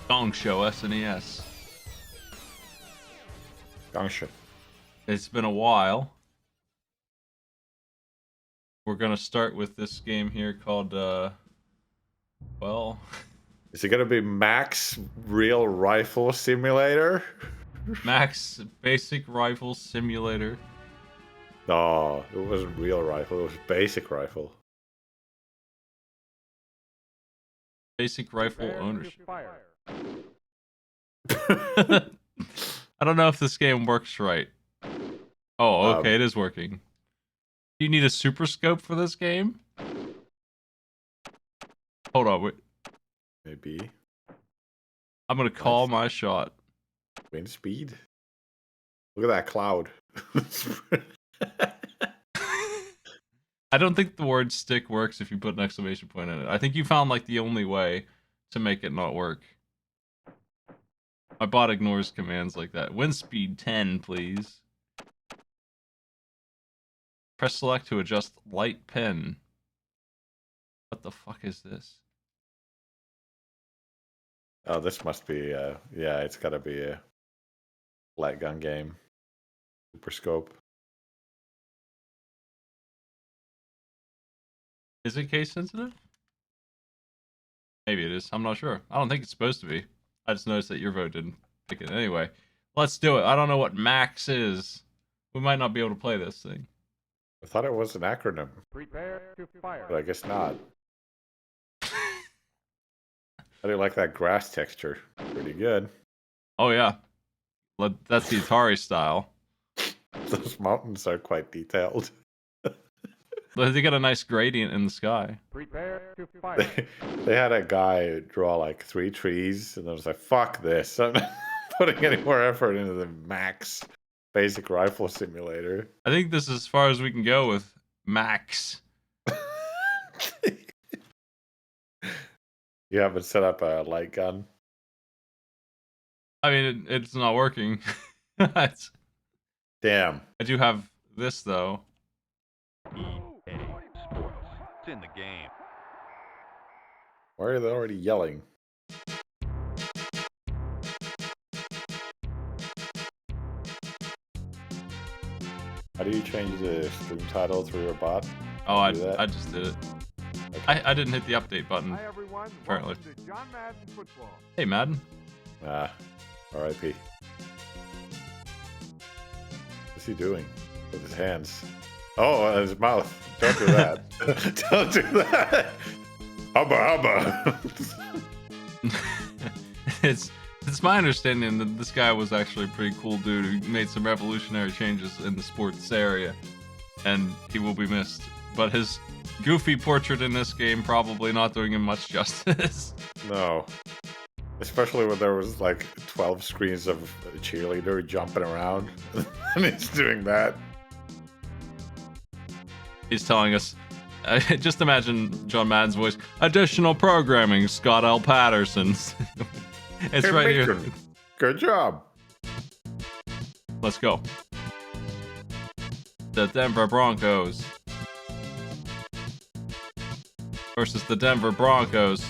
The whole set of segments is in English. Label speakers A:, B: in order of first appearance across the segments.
A: Gong Show SNES.
B: Gong Show.
A: It's been a while. We're gonna start with this game here called, well...
B: Is it gonna be Max Real Rifle Simulator?
A: Max Basic Rifle Simulator.
B: No, it wasn't Real Rifle, it was Basic Rifle.
A: Basic Rifle Ownership. I don't know if this game works right. Oh, okay, it is working. Do you need a super scope for this game? Hold on, wait.
B: Maybe.
A: I'm gonna call my shot.
B: Wind speed? Look at that cloud.
A: I don't think the word stick works if you put an exclamation point in it. I think you found like the only way to make it not work. My bot ignores commands like that. Wind speed 10, please. Press select to adjust light pen. What the fuck is this?
B: Oh, this must be, yeah, it's gotta be a light gun game. Super scope.
A: Is it case sensitive? Maybe it is. I'm not sure. I don't think it's supposed to be. I just noticed that your vote didn't pick it. Anyway, let's do it. I don't know what Max is. We might not be able to play this thing.
B: I thought it was an acronym.
C: Prepare to fire.
B: But I guess not. I do like that grass texture. Pretty good.
A: Oh, yeah. That's the Atari style.
B: Those mountains are quite detailed.
A: They got a nice gradient in the sky.
C: Prepare to fire.
B: They had a guy draw like 3 trees, and I was like, fuck this. I'm not putting any more effort into the Max Basic Rifle Simulator.
A: I think this is as far as we can go with Max.
B: You haven't set up a light gun?
A: I mean, it's not working.
B: Damn.
A: I do have this, though.
D: EA Sports. It's in the game.
B: Why are they already yelling? How do you change the stream title through your bot?
A: Oh, I
B: Do that?
A: just did it.
B: Okay.
A: I didn't hit the update button.
C: Hi everyone.
A: Apparently.
C: Welcome to John Madden Football.
A: Hey, Madden.
B: Ah, R.I.P. What's he doing with his hands? Oh, his mouth. Don't do that. Don't do that. Hubba hubba.
A: It's my understanding that this guy was actually a pretty cool dude who made some revolutionary changes in the sports area, and he will be missed. But his goofy portrait in this game probably not doing him much justice.
B: No. Especially when there was like 12 screens of a cheerleader jumping around. And he's doing that.
A: He's telling us, just imagine John Madden's voice, additional programming, Scott L. Patterson. It's
B: Hey,
A: right here.
B: Matron, good job.
A: Let's go. The Denver Broncos versus the Denver Broncos.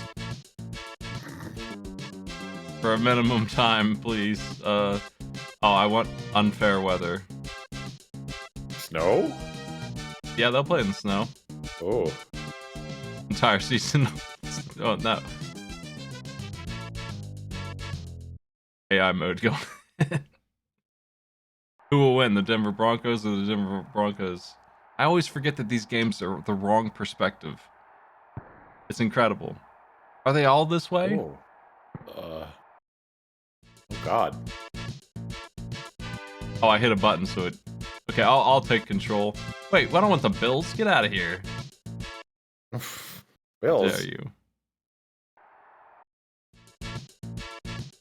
A: For a minimum time, please. Oh, I want unfair weather.
B: Snow?
A: Yeah, they'll play in the snow.
B: Oh.
A: Entire season. Oh, no. AI mode going. Who will win, the Denver Broncos or the Denver Broncos? I always forget that these games are the wrong perspective. It's incredible. Are they all this way?
B: Oh. Oh, God.
A: Oh, I hit a button, so it... Okay, I'll take control. Wait, I don't want the Bills? Get out of here.
B: Bills?
A: How dare you?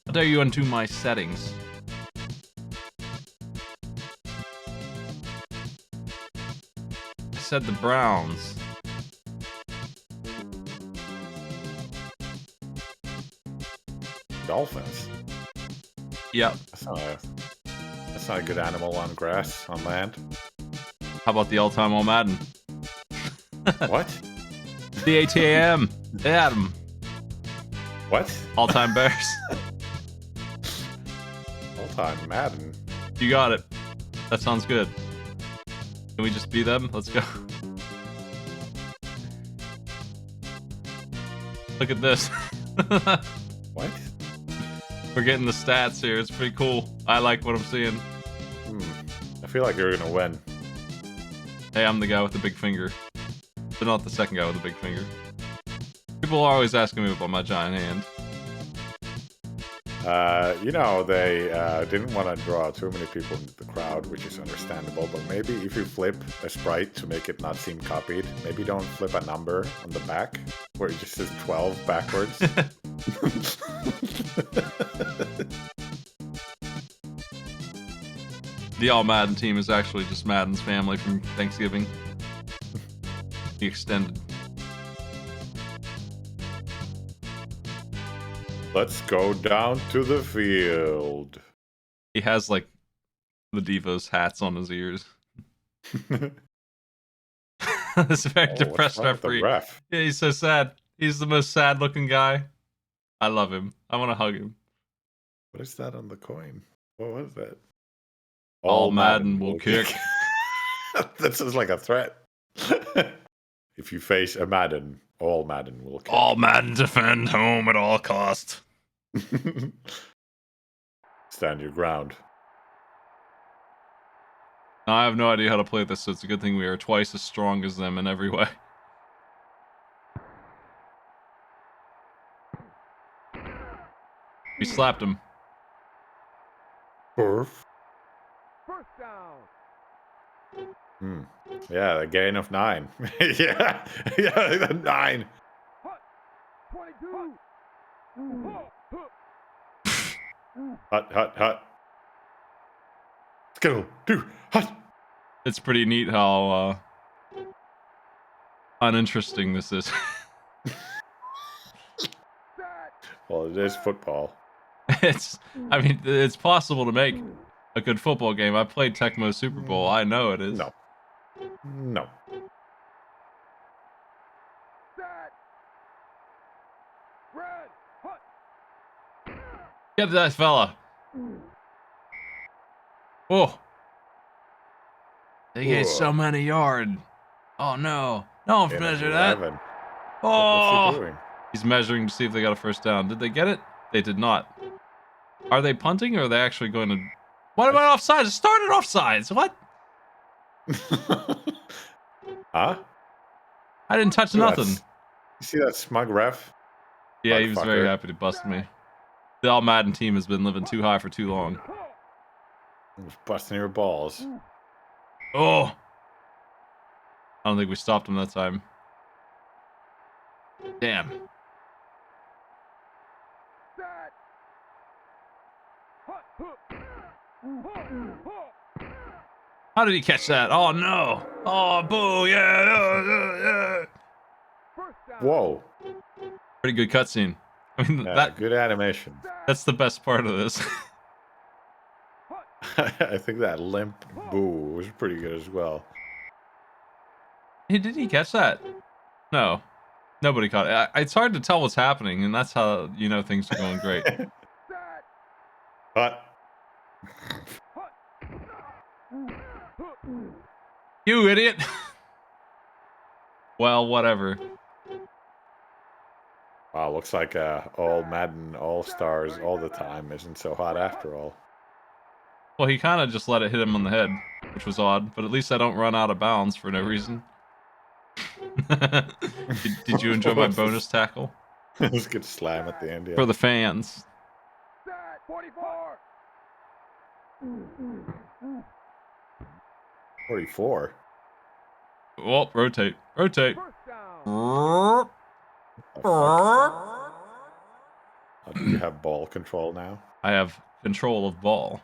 A: How dare you undo my settings? I said the Browns.
B: Dolphins?
A: Yep.
B: That's not a good animal on grass, on land.
A: How about the all-time on Madden?
B: What?
A: The ATAM. They had him.
B: What?
A: All-time Bears.
B: All-time Madden.
A: You got it. That sounds good. Can we just be them? Let's go. Look at this.
B: What?
A: We're getting the stats here. It's pretty cool. I like what I'm seeing.
B: I feel like you're gonna win.
A: Hey, I'm the guy with the big finger. But not the second guy with the big finger. People are always asking me about my giant hand.
B: You know, they didn't want to draw too many people into the crowd, which is understandable, but maybe if you flip a sprite to make it not seem copied, maybe don't flip a number on the back where it just says 12 backwards.
A: The All Madden team is actually just Madden's family from Thanksgiving. The extended.
B: Let's go down to the field.
A: He has like the Divas hats on his ears. This very depressed
B: what's wrong with the
A: referee.
B: ref?
A: Yeah, he's so sad. He's the most sad looking guy. I love him. I want to hug him.
B: What is that on the coin? What was that?
A: All Madden will kick.
B: This is like a threat. If you face a Madden, all Madden will kick.
A: All Madden defend home at all cost.
B: Stand your ground.
A: I have no idea how to play this, so it's a good thing we are twice as strong as them in every way. We slapped him.
B: Perf.
C: First down.
B: Yeah, a gain of 9. yeah, 9.
C: 22.
B: Hut. Skittle, do, hut.
A: It's pretty neat how uninteresting this is.
B: Well, it is football.
A: I mean, it's possible to make a good football game. I played Tecmo Super Bowl. I know it is.
B: No.
A: Get that fella. Oh. They get so many yards. Oh no. Don't
B: Gain of
A: measure that.
B: 11.
A: Oh.
B: What's he doing?
A: He's measuring to see if they got a first down. Did they get it? They did not. Are they punting or are they actually going to... What about offsides? It started offsides. What?
B: Huh?
A: I didn't touch
B: Look at
A: nothing.
B: that. You see that smug ref?
A: Yeah, he was very
B: Motherfucker.
A: happy to bust me. The All Madden team has been living too high for too long.
B: He was busting your balls.
A: Oh! I don't think we stopped him that time. Damn. How did he catch that? Oh no! Oh, boo! Yeah!
B: Whoa.
A: Pretty good cutscene. I mean,
B: Yeah, good animation.
A: that's the best part of this.
B: I think that limp boo was pretty good as well.
A: Hey, did he catch that? No. Nobody caught it. It's hard to tell what's happening, and that's how you know things are going great.
B: But
A: You idiot! Well, whatever.
B: wow, looks like all Madden All Stars all the time isn't so hot after all.
A: Well, he kind of just let it hit him on the head, which was odd, but at least I don't run out of bounds for no reason. Did you enjoy my bonus tackle?
B: It was a good slam at the end. Yeah.
A: For the fans.
C: 44.
B: 44.
A: Oh, rotate. Rotate.
C: First down.
B: Oh, fuck. Do you have ball control now?
A: I have control of ball.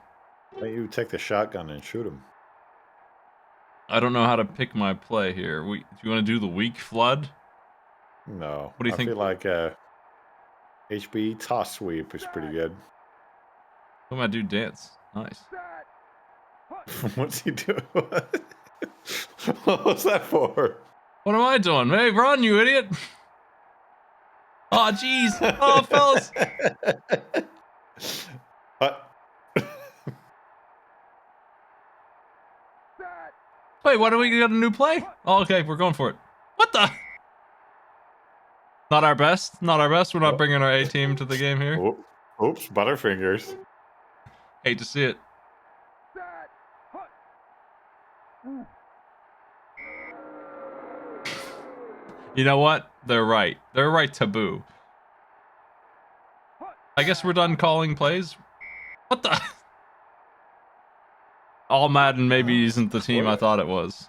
B: Why don't you take the shotgun and shoot him?
A: I don't know how to pick my play here. Do you want to do the weak flood?
B: No.
A: What do you think?
B: I feel like HB toss sweep is pretty good.
A: What am I do? Dance. Nice.
B: What's he doing? What was that for?
A: What am I doing? Hey, run, you idiot! Oh, jeez. Oh, fellas.
B: What?
A: Wait, why do we get a new play? Oh, okay, we're going for it. What the? Not our best. Not our best. We're not bringing our A team to the game here.
B: Oops, Butterfingers.
A: Hate to see it. You know what? They're right. They're right to boo. I guess we're done calling plays. What the? All Madden maybe isn't the team I thought it was.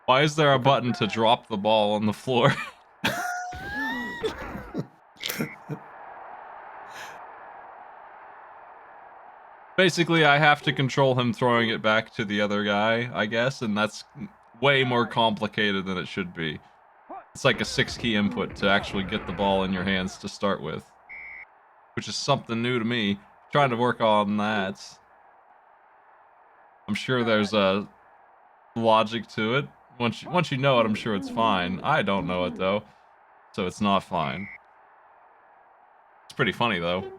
A: Why is there a button to drop the ball on the floor? Basically, I have to control him throwing it back to the other guy, I guess, and that's way more complicated than it should be. It's like a 6-key input to actually get the ball in your hands to start with, which is something new to me. Trying to work on that. I'm sure there's a logic to it. Once you know it, I'm sure it's fine. I don't know it though, so it's not fine. It's pretty funny though.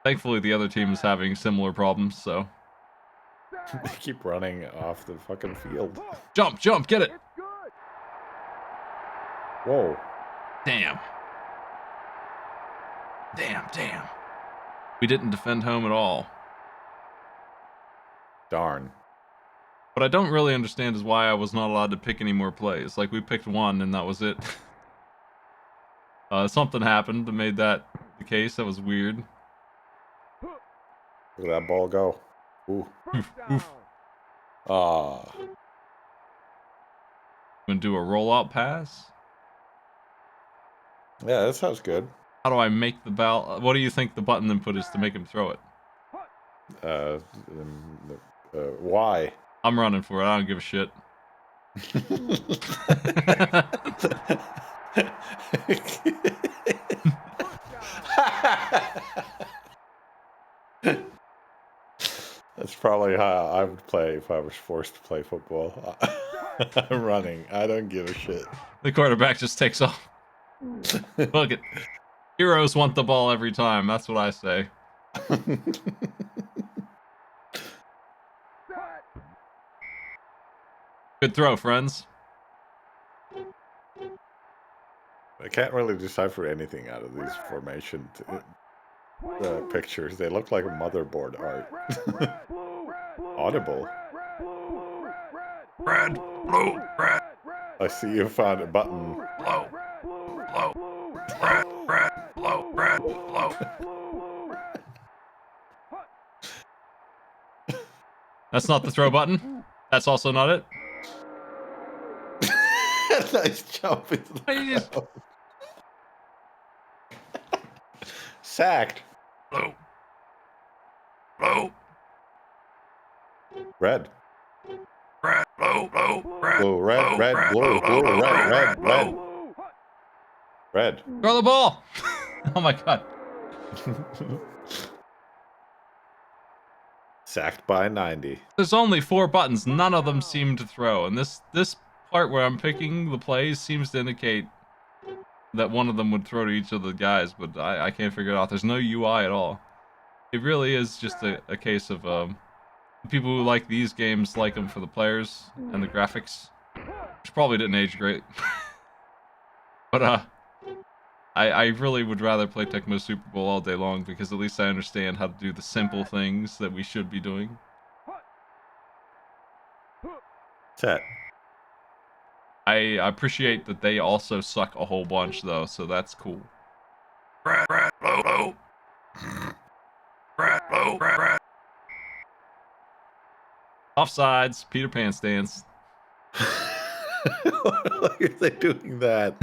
A: Thankfully, the other team is having similar problems, so.
B: They keep running off the fucking field.
A: Jump, jump, get it!
B: Whoa.
A: Damn. Damn. We didn't defend home at all.
B: Darn.
A: What I don't really understand is why I was not allowed to pick any more plays. Like, we picked one and that was it. Something happened that made that the case. That was weird.
B: Look at that ball go. Ooh.
A: Oof.
B: Ah.
A: Gonna do a rollout pass?
B: Yeah, that sounds good.
A: How do I make the ball? What do you think the button input is to make him throw it?
B: Why?
A: I'm running for it. I don't give a shit.
B: That's probably how I would play if I was forced to play football. I'm running. I don't give a shit.
A: The quarterback just takes off. Look it. Heroes want the ball every time. That's what I say. Good throw, friends.
B: I can't really decipher anything out of these formation pictures. They look like motherboard art. Audible.
A: Red, blue, red.
B: I see you found a button.
A: Blow, blow, red, blow, red, blow. That's not the throw button. That's also not it.
B: Nice jump into the crowd. Sacked.
A: Blow. Blow.
B: Red.
A: Red, blow, red.
B: Blue, red, red, blue, blue, red, red. Red.
A: Throw the ball. Oh my god.
B: Sacked by 90.
A: There's only 4 buttons. None of them seem to throw. And this part where I'm picking the plays seems to indicate that one of them would throw to each of the guys, but I can't figure it out. There's no UI at all. It really is just a case of people who like these games like them for the players and the graphics, which probably didn't age great. But I really would rather play Tecmo Super Bowl all day long because at least I understand how to do the simple things that we should be doing.
B: Set.
A: I appreciate that they also suck a whole bunch though, so that's cool. Red, blow. Red, blow, red. Offsides, Peter Pan stance.
B: Why are they doing that?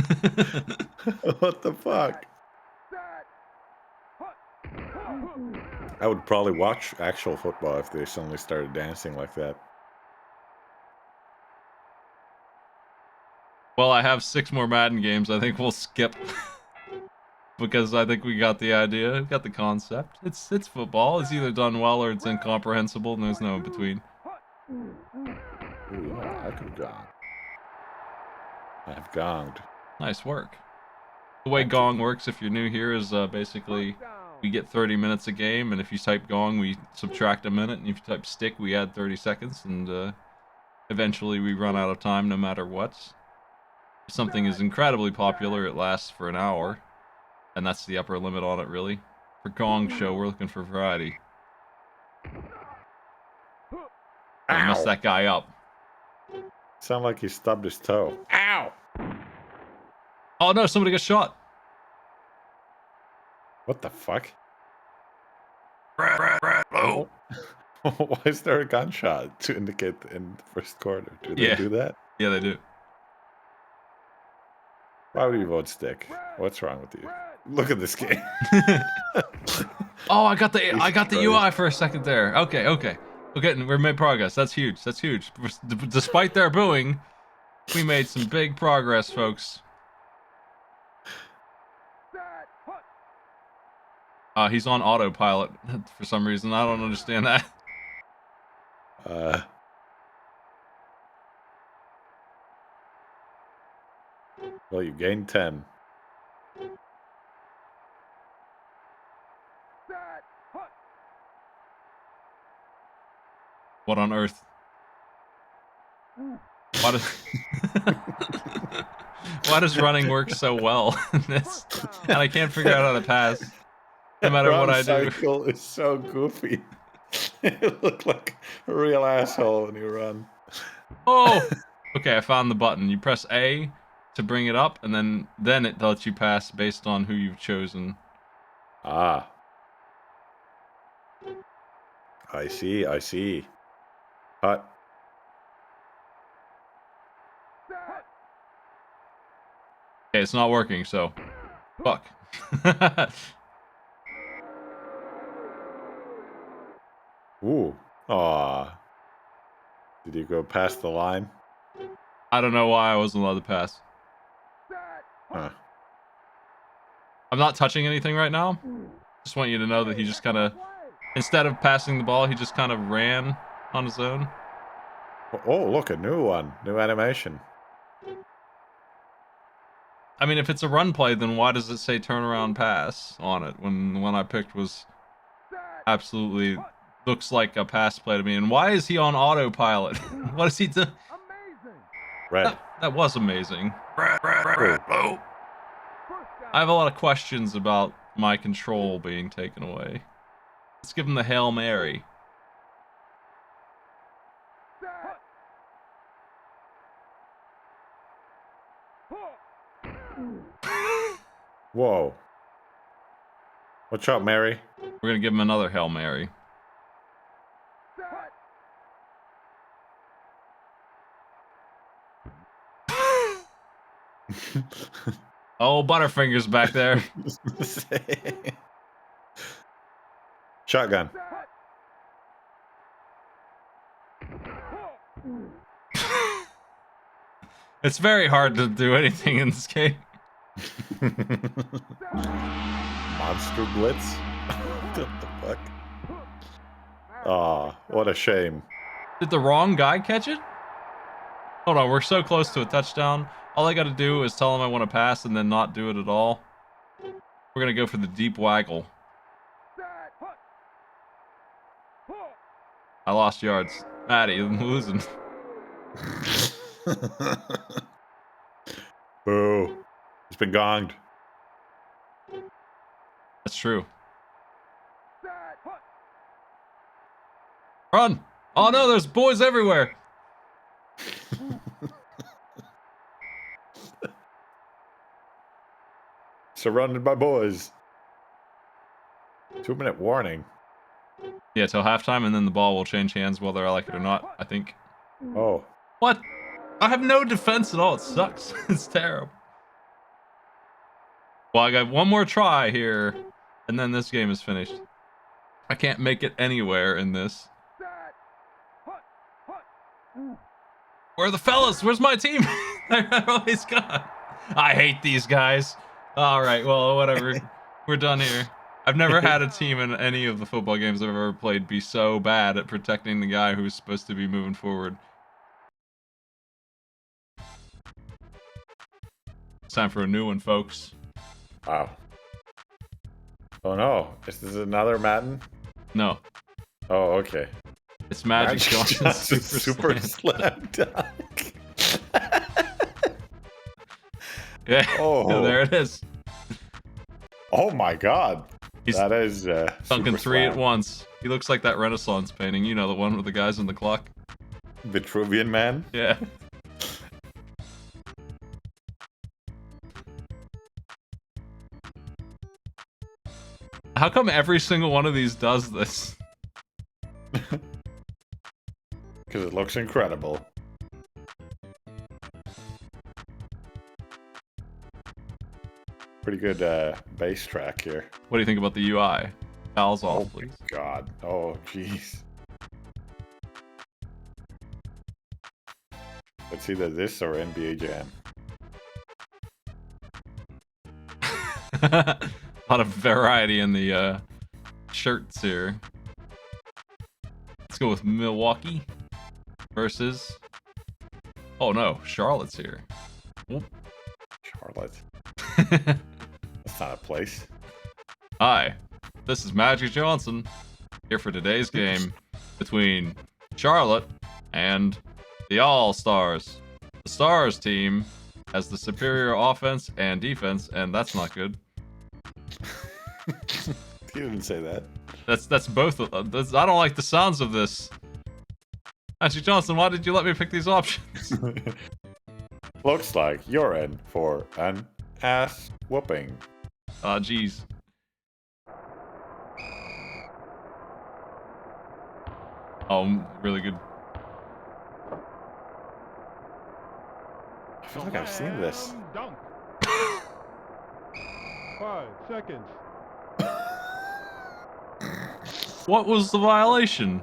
B: What the fuck? I would probably watch actual football if they suddenly started dancing like that.
A: Well, I have 6 more Madden games. I think we'll skip because I think we got the idea, we got the concept. It's football. It's either done well or it's incomprehensible, and there's no in between.
B: Ooh, yeah, I could have gone. I've gonged.
A: Nice work. The way Gong works, if you're new here, is basically we get 30 minutes a game, and if you type Gong, we subtract a minute, and if you type stick, we add 30 seconds, and eventually we run out of time no matter what. If something is incredibly popular, it lasts for an hour, and that's the upper limit on it, really. For Gong Show, we're looking for variety. I messed that guy up.
B: Sound like he stubbed his toe. Ow!
A: Oh no, somebody got shot.
B: What the fuck?
A: Oh.
B: Why is there a gunshot to indicate in the first quarter? Do they do that?
A: Yeah, they do.
B: Why would you vote stick? What's wrong with you? Look at this game.
A: Oh, I got the UI for a second there. Okay, we made progress. That's huge. Despite their booing, we made some big progress, folks. He's on autopilot for some reason. I don't understand that.
B: Well, you gained 10.
A: What on earth? Why does why does running work so well in this? And I can't figure out how to pass, no matter what I do.
B: Cycle is so goofy. You look like a real asshole when you run.
A: Oh, okay. I found the button. You press A to bring it up, and then it lets you pass based on who you've chosen.
B: Ah. I see. Hut.
A: Okay, it's not working, so fuck.
B: Ooh. Aw. Did you go past the line?
A: I don't know why I wasn't allowed to pass.
B: Huh.
A: I'm not touching anything right now. Just want you to know that he just kind of, instead of passing the ball, he just kind of ran on his own.
B: Oh, look, a new one. New animation.
A: I mean, if it's a run play, then why does it say turnaround pass on it when the one I picked was absolutely looks like a pass play to me? And why is he on autopilot? What is he doing?
B: Red.
A: That was amazing. I have a lot of questions about my control being taken away. Let's give him the Hail Mary.
B: Whoa. Watch out, Mary.
A: We're gonna give him another Hail Mary. Oh, Butterfinger's back there.
B: Shotgun.
A: It's very hard to do anything in this game.
B: Monster Blitz? What the fuck? Aw, what a shame.
A: Did the wrong guy catch it? Hold on, we're so close to a touchdown. All I gotta do is tell him I want to pass and then not do it at all. We're gonna go for the deep waggle. I lost yards. Maddie, I'm losing.
B: Boo. It's been gonged.
A: That's true. Run! Oh no, there's boys everywhere!
B: Surrounded by boys. 2-minute warning.
A: Yeah, till halftime, and then the ball will change hands whether I like it or not, I think.
B: Oh.
A: What? I have no defense at all. It sucks. It's terrible. Well, I got one more try here, and then this game is finished. I can't make it anywhere in this. Where are the fellas? Where's my team? They're always gone. I hate these guys. All right, well, whatever. We're done here. I've never had a team in any of the football games I've ever played be so bad at protecting the guy who's supposed to be moving forward. It's time for a new one, folks.
B: Wow. Oh no, is this another Madden?
A: No,
B: Oh, okay.
A: it's Magic Johnson Super
B: Slam Dunk.
A: Yeah,
B: Oh.
A: there it is.
B: Oh my god.
A: He's
B: That is
A: dunking
B: Super
A: 3 at
B: Slam.
A: once. He looks like that Renaissance painting, you know, the one with the guys on the clock.
B: Vitruvian Man.
A: Yeah. How come every single one of these does this?
B: Because it looks incredible. Pretty good bass track here.
A: What do you think about the UI? Val's off,
B: Oh my
A: please.
B: god. Oh jeez. It's either this or NBA Jam.
A: A lot of variety in the shirts here. Let's go with Milwaukee versus... Oh no, Charlotte's here. Whoop.
B: Charlotte. That's not a place.
A: Hi, this is Magic Johnson, here for today's game between Charlotte and the All-Stars. The Stars team has the superior offense and defense, and that's not good.
B: You didn't say that.
A: That's both. I don't like the sounds of this. Magic Johnson, why did you let me pick these options?
B: Looks like you're in for an ass whooping.
A: Ah, jeez. Oh, really good.
B: I feel like I've seen this.
C: Slam Dunk. 5 seconds.
A: What was the violation?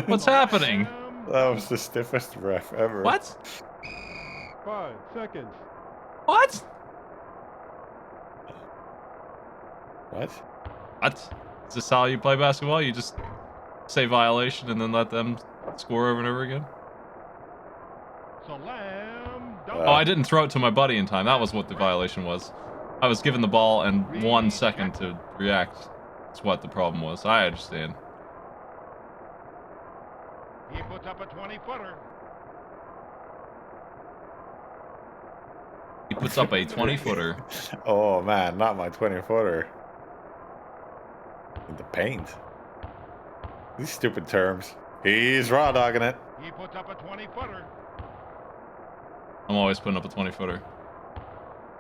A: What's happening?
C: Slam
B: That was the stiffest ref ever.
A: What?
C: 5 seconds.
A: What?
B: What?
A: What? Is this how you play basketball? You just say violation and then let them score over and over again?
C: Slam Dunk.
A: Oh, I didn't throw it to my buddy in time. That was what the violation was. I was given the ball and 1 second to react. That's what the problem was. I understand.
C: He puts up a 20-footer.
A: He puts up a 20-footer.
B: Oh man, not my 20-footer. In the paint. These stupid terms. He's raw dogging it.
C: He puts up a 20-footer.
A: I'm always putting up a 20-footer.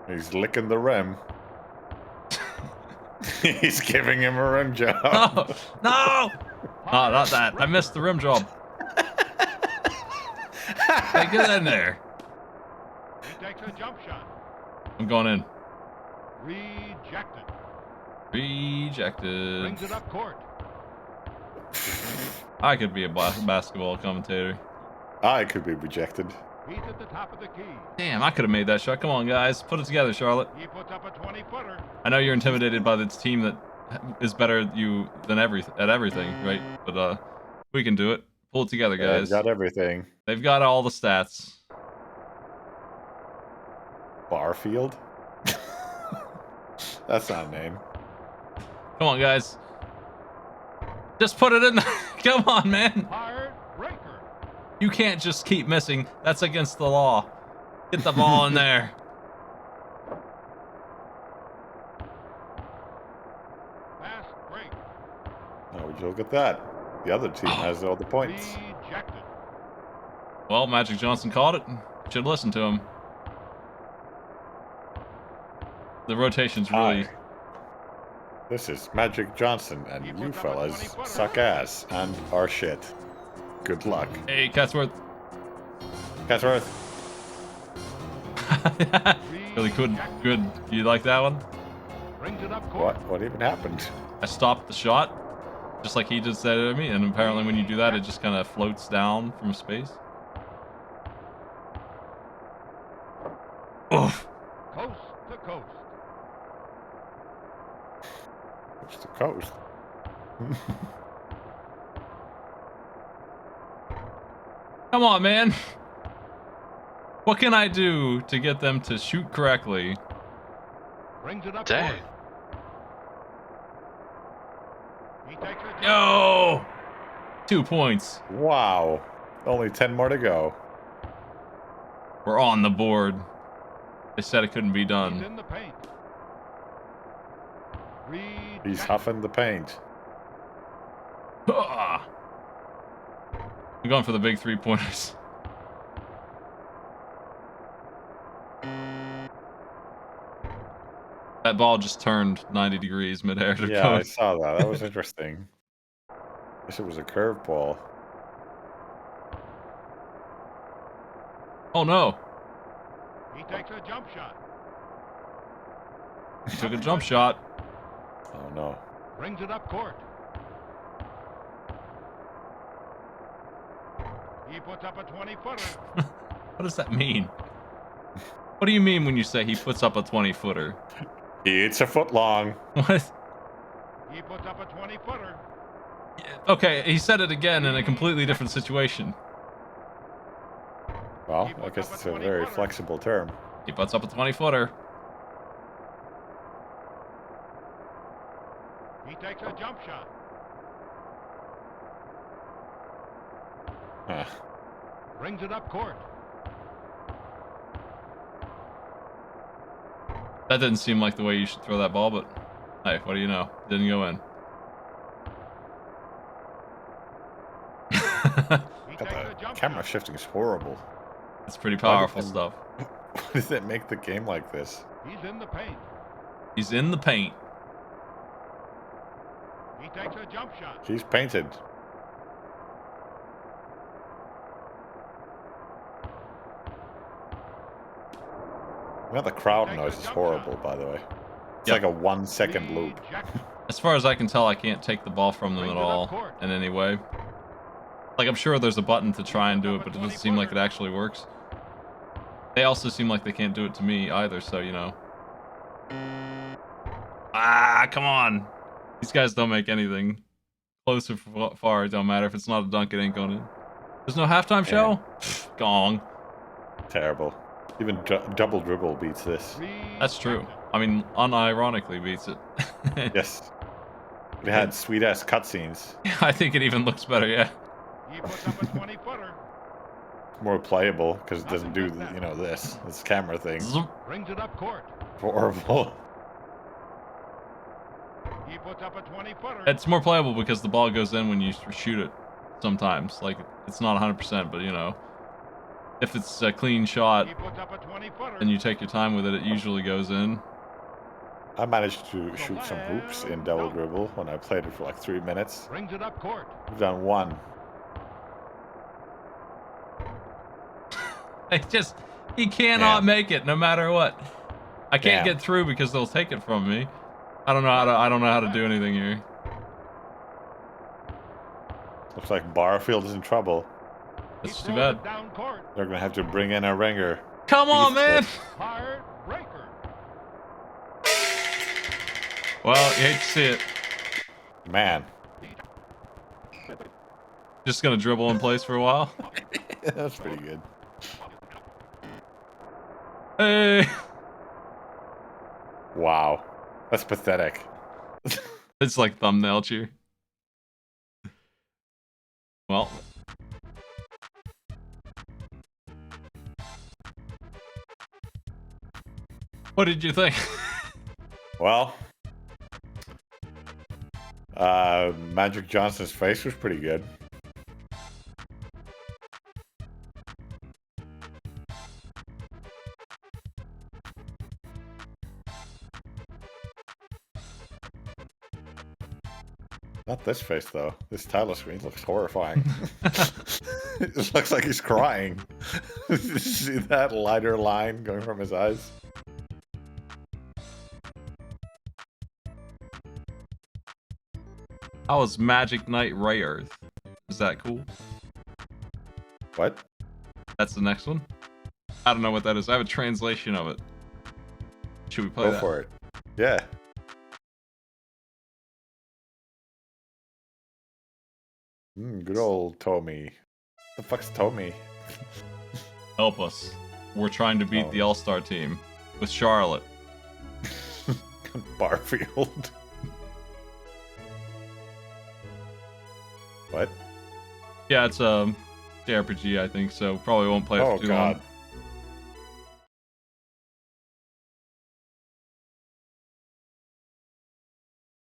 B: He's licking the rim. He's giving him a rim job.
A: No! No! Oh, not that. I missed the rim job. Hey, get in there.
C: He takes a jump shot.
A: I'm going in.
C: Rejected.
A: Rejected.
C: Brings it up court.
A: I could be a basketball commentator.
B: I could be rejected.
C: He's at the top of the key.
A: Damn, I could have made that shot. Come on, guys. Put it together, Charlotte.
C: He puts up a 20-footer.
A: I know you're intimidated by this team that is better at you than at everything, right? But we can do it. Pull it together, guys.
B: Got everything.
A: They've got all the stats.
B: Barfield? That's not a name.
A: Come on, guys. Just put it in. Come on, man.
C: Heartbreaker.
A: You can't just keep missing. That's against the law. Get the ball in there.
C: Fast break.
B: Oh, would you look at that? The other team has all the points.
C: Rejected.
A: Well, Magic Johnson called it. Should listen to him. The rotation's really...
B: Hi. This is Magic Johnson, and you fellas suck ass and are shit. Good luck.
A: Hey, Catsworth.
B: Catsworth.
A: Really good. Good. You like that one?
C: Brings it up court.
B: What even happened?
A: I stopped the shot, just like he just said it to me, and apparently when you do that, it just kind of floats down from space. Oof.
C: Coast to coast.
B: It's the coast.
A: Come on, man. What can I do to get them to shoot correctly?
C: Brings it up
E: Dang.
C: court. He takes a jump.
A: Yo! 2 points.
B: Wow. Only 10 more to go.
A: We're on the board. They said it couldn't be
C: He's
A: done.
C: in the paint.
B: He's
C: Rejected.
B: huffing the paint.
A: Ah! I'm going for the big 3-pointers. That ball just turned 90 degrees midair to
B: Yeah,
A: go.
B: I saw that. That was interesting. Guess it was a curveball.
A: Oh no!
C: He takes a jump shot.
A: He took a jump shot.
B: Oh no.
C: Brings it up court. He puts up a 20-footer.
A: What does that mean? What do you mean when you say he puts up a 20-footer?
B: It's a foot long.
A: What?
C: He puts up a 20-footer.
A: Okay, he said it again in a completely different situation.
B: Well, I guess it's a very flexible term.
A: He puts up a 20-footer.
C: He takes a jump shot.
B: Huh.
C: Brings it up court.
A: That didn't seem like the way you should throw that ball, but hey, what do you know? Didn't go in.
C: He
B: God,
C: takes a
B: the
C: jump
B: camera
C: shot.
B: shifting is horrible.
A: It's pretty
B: Why
A: powerful
B: did
A: stuff.
B: Why does it make the game like this?
C: He's in the paint.
A: He's in the paint.
C: He takes a jump shot.
B: He's painted. Well, the crowd noise is horrible, by the way. It's
A: Yep.
B: like a 1-second loop.
C: Rejected.
A: As far as I can tell, I can't take the ball from them
C: Brings
A: at
C: it up
A: all
C: court.
A: in any way. Like, I'm sure there's a button to try and do it, but it doesn't seem like it actually works. They also seem like they can't do it to me either, so, you know. Ah, come on. These guys don't make anything. Close or far, it don't matter. If it's not a dunk, it ain't going in. There's no halftime show? Pfft, Gong.
B: Terrible. Even double dribble beats this.
A: That's true. I mean, unironically beats it.
B: Yes. It had sweet-ass cutscenes.
A: I think it even looks better, yeah.
C: He puts up a 20-footer.
B: More playable, because it doesn't do, you know, this camera thing.
A: Zoop.
C: Brings it up court.
B: Horrible.
C: He puts up a 20-footer.
A: It's more playable because the ball goes in when you shoot it sometimes. Like, it's not 100%, but, you know. If it's a clean shot
C: He puts up a 20-footer.
A: and you take your time with it, it usually goes in.
B: I managed to shoot some hoops in double dribble when I played it for like 3 minutes.
C: Brings it up court.
B: I've done one.
A: He cannot
B: Damn.
A: make it no matter what. I can't
B: Damn.
A: get through because they'll take it from me. I don't know how to do anything here.
B: Looks like Barfield is in trouble.
A: That's
C: He
A: too
C: throws
A: bad.
C: it down court.
B: They're gonna have to bring in a ringer.
A: Come on, man.
C: Hard breaker.
A: Well, you hate to see it.
B: Man.
A: Just gonna dribble in place for a while.
B: That's pretty good.
A: Hey.
B: Wow. That's pathetic.
A: It's like thumbnail cheer. Well. What did you think?
B: Well, Magic Johnson's face was pretty good. Not this face, though. This title screen looks horrifying. It just looks like he's crying. Did you see that lighter line going from his eyes?
A: How was Magic Knight Rayearth? Is that cool?
B: What?
A: That's the next one? I don't know what that is. I have a translation of it. Should we play
B: Go
A: that?
B: for it. Yeah. Good old Tommy. The fuck's Tommy?
A: Help us. were trying to beat the All-Star team with Charlotte.
B: Barfield. What?
A: Yeah, it's a JRPG, I think, so probably won't play it
B: Oh
A: for too
B: god.
A: long.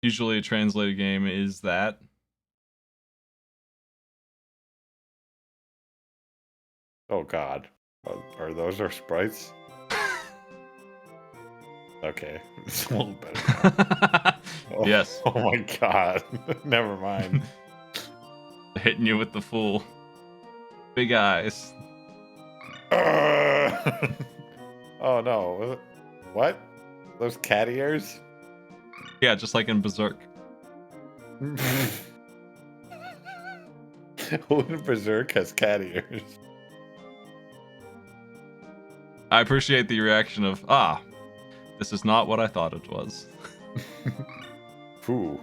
A: Usually a translated game is that.
B: Oh god. Are those our sprites? Okay. It's a little better. Oh,
A: Yes.
B: Oh my god. Never mind.
A: Hitting you with the full big eyes.
B: Oh no. What? Those cat ears?
A: Yeah, just like in Berserk.
B: Who in Berserk has cat ears?
A: I appreciate the reaction of, this is not what I thought it was.
B: Phew.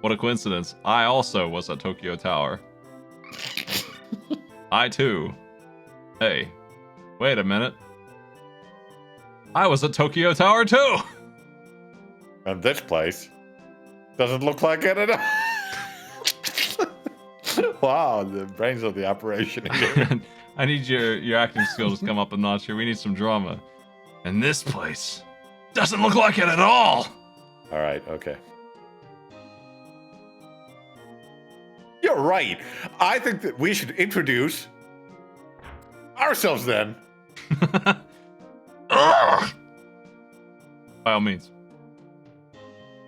A: What a coincidence. I also was at Tokyo Tower. I too. Hey, wait a minute. I was at Tokyo Tower too!
B: And this place doesn't look like it at all. Wow, the brains of the operation here.
A: I need your acting skills to come up a notch here. We need some drama. And this place doesn't look like it at all!
B: Alright, okay. You're right. I think that we should introduce ourselves then.
A: Ugh! By all means.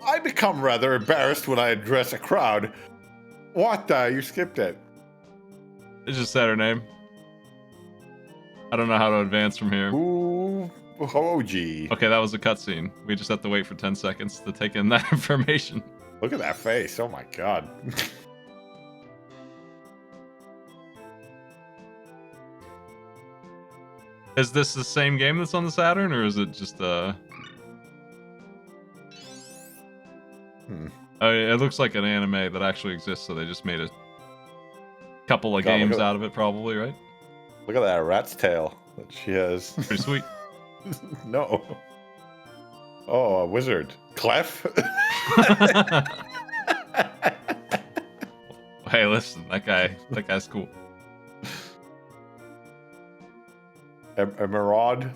B: I become rather embarrassed when I address a crowd. What? You skipped it.
A: It's just said her name. I don't know how to advance from here.
B: Ooh, oh gee.
A: Okay, that was a cutscene. We just have to wait for 10 seconds to take in that information.
B: Look at that face. Oh my god.
A: Is this the same game that's on the Saturn, or is it just Oh, it looks like an anime that actually exists, so they just made a couple of games out of it, probably, right?
B: Look at that rat's tail that she has.
A: Pretty sweet.
B: No. Oh, a wizard. Clef?
A: Hey, listen, that guy's cool.
B: Emerald?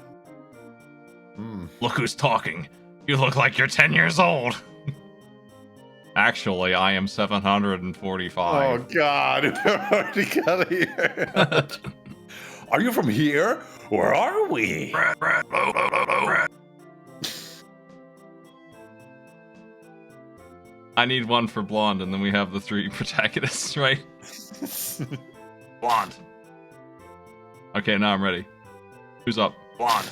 A: Look who's talking. You look like you're 10 years old. Actually, I am 745.
B: Oh god, we're already got here. Are you from here? Where are we?
A: I need one for blonde, and then we have the three protagonists, right? Blonde. Okay, now I'm ready. Who's up? Blonde.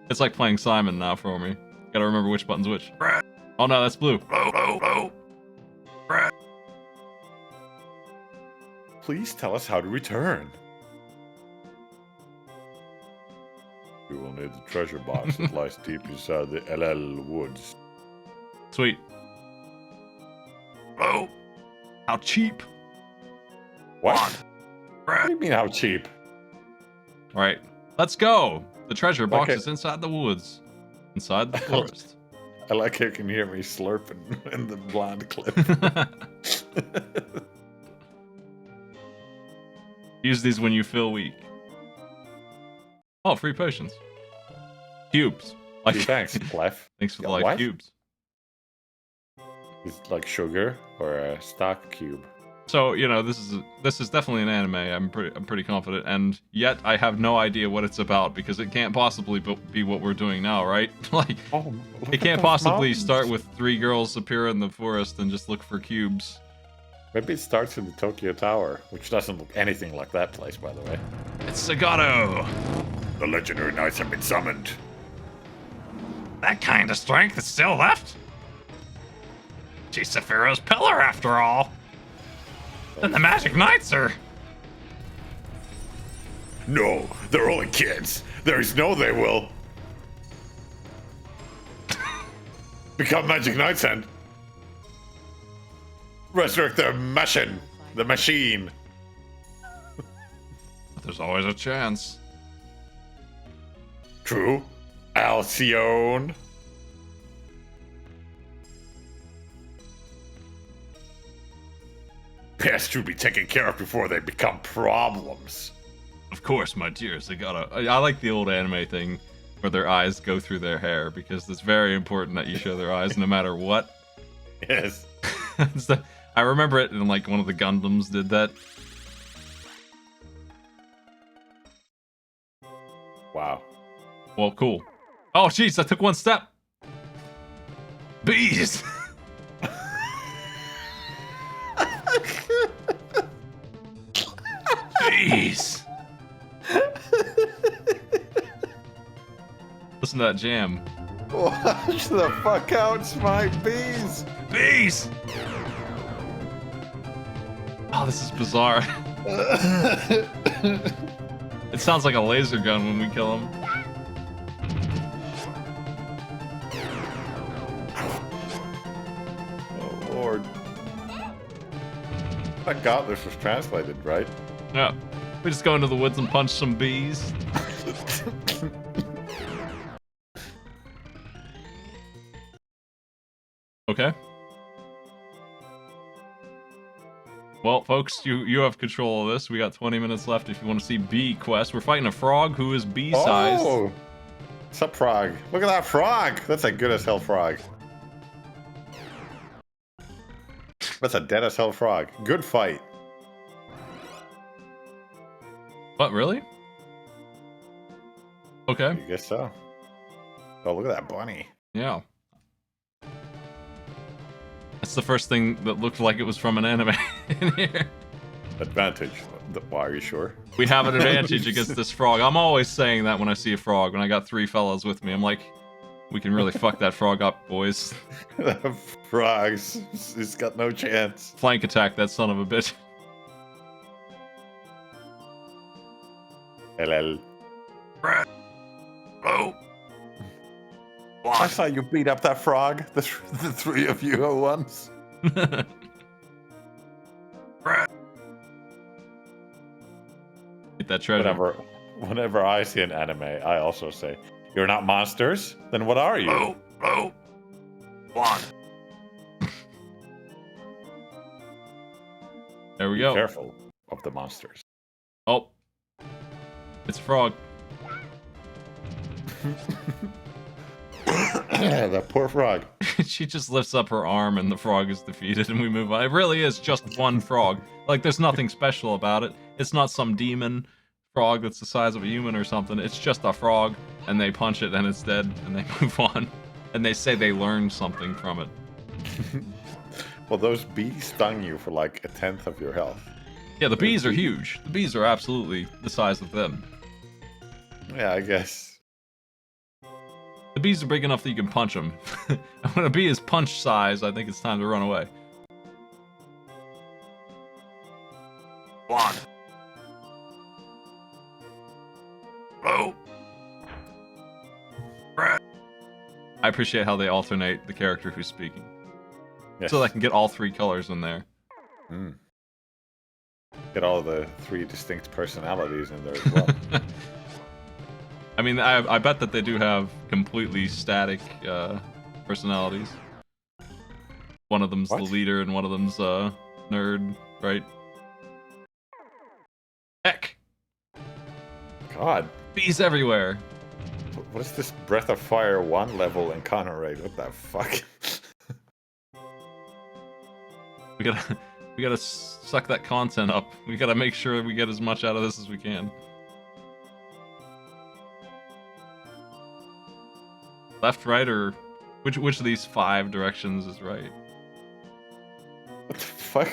A: It's like playing Simon now for me. Gotta remember which button's which. Oh no, that's blue.
B: Please tell us how to return. You will need the treasure box that lies deep inside the LL woods.
A: Sweet. Oh, how cheap.
B: What? What do you mean how cheap?
A: All right, let's go. The treasure box
B: Okay.
A: is inside the woods, inside the forest.
B: I like how you can hear me slurping in the blonde clip.
A: Use these when you feel weak. Oh, free potions. Cubes. Like,
B: Gee, thanks, Clef.
A: thanks for the
B: Yeah,
A: life
B: what?
A: cubes.
B: It's like sugar or a stock cube.
A: So, you know, this is definitely an anime. I'm pretty confident, and yet I have no idea what it's about because it can't possibly be what we're doing now, right? Like,
B: Oh,
A: it can't possibly start with three girls appear in the forest and just look for cubes.
B: Maybe it starts in the Tokyo Tower, which doesn't look anything like that place, by the way.
A: It's Sagato.
B: The legendary knights have been summoned.
A: That kind of strength is still left. She's Sephiroth's pillar, after all. And the magic knights are.
B: No, they're only kids. There is no they will. Become magic knights and resurrect their mission. The machine.
A: But there's always a chance.
B: True. Alcyone. Pests should be taken care of before they become problems.
A: Of course, my dears, they gotta. I like the old anime thing where their eyes go through their hair because it's very important that you show their eyes no matter what.
B: Yes.
A: I remember it in like one of the Gundams did that.
B: Wow.
A: Well, cool. Oh, jeez, I took one step. Bees. Bees. Listen to that jam.
B: Watch the fuck out, my bees.
A: Bees. Oh, this is bizarre. It sounds like a laser gun when we kill him.
B: Oh lord. Thank God this was translated, right?
A: Yeah. We just go into the woods and punch some bees. Okay. Well, folks, you have control of this. We got 20 minutes left if you want to see bee quest. We're fighting a frog who is bee-sized.
B: Oh! What's up, frog? Look at that frog! That's a good as hell frog. That's a dead as hell frog. Good fight.
A: What, really? Okay.
B: I guess so. Oh, look at that bunny.
A: Yeah. That's the first thing that looked like it was from an anime in here.
B: Advantage. Why, are you sure?
A: We have an advantage against this frog. I'm always saying that when I see a frog. When I got 3 fellas with me, I'm like, we can really fuck that frog up, boys.
B: The frogs. He's got no chance.
A: Flank attack that son of a bitch.
B: LL.
A: Oh.
B: I saw you beat up that frog. The 3 of you at once.
A: Get that treasure.
B: Whenever I see an anime, I also say, "You're not monsters? Then what are you?"
A: Oh. One. There we go.
B: Be careful of the monsters.
A: Oh. It's a frog.
B: That poor frog.
A: She just lifts up her arm and the frog is defeated and we move on. It really is just one frog. Like, there's nothing special about it. It's not some demon frog that's the size of a human or something. It's just a frog and they punch it and it's dead and they move on. And they say they learned something from it.
B: Well, those bees stung you for like 1/10 of your health.
A: Yeah, the bees are huge. The bees are absolutely the size of them.
B: Yeah, I guess.
A: The bees are big enough that you can punch them. When a bee is punch size, I think it's time to run away. One. Oh. I appreciate how they alternate the character who's speaking.
B: Yes.
A: So that I can get all 3 colors in there.
B: Mm. Get all the 3 distinct personalities in there as well.
A: I mean, I bet that they do have completely static personalities. One of them's
B: What?
A: the leader and one of them's nerd, right? Heck!
B: God,
A: Bees everywhere!
B: what is this Breath of Fire 1 level encounter rate? What the fuck?
A: We gotta suck that content up. We gotta make sure we get as much out of this as we can. Left, right, or which of these 5 directions is right?
B: What the fuck?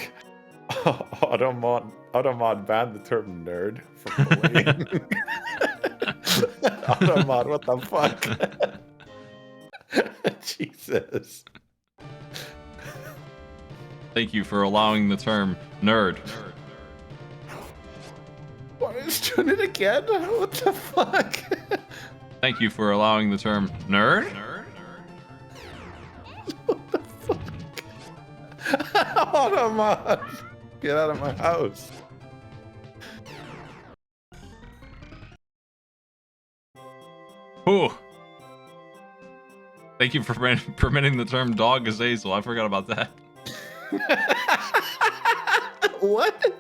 B: Automod banned the term nerd from bullying. Automod, what the fuck? Jesus.
A: Thank you for allowing the term nerd.
B: Why is doing it again? What the fuck?
A: Thank you for allowing the term nerd.
B: Automod. Get out of my house.
A: Ooh. Thank you for permitting the term dog Azazel. I forgot about that.
B: What?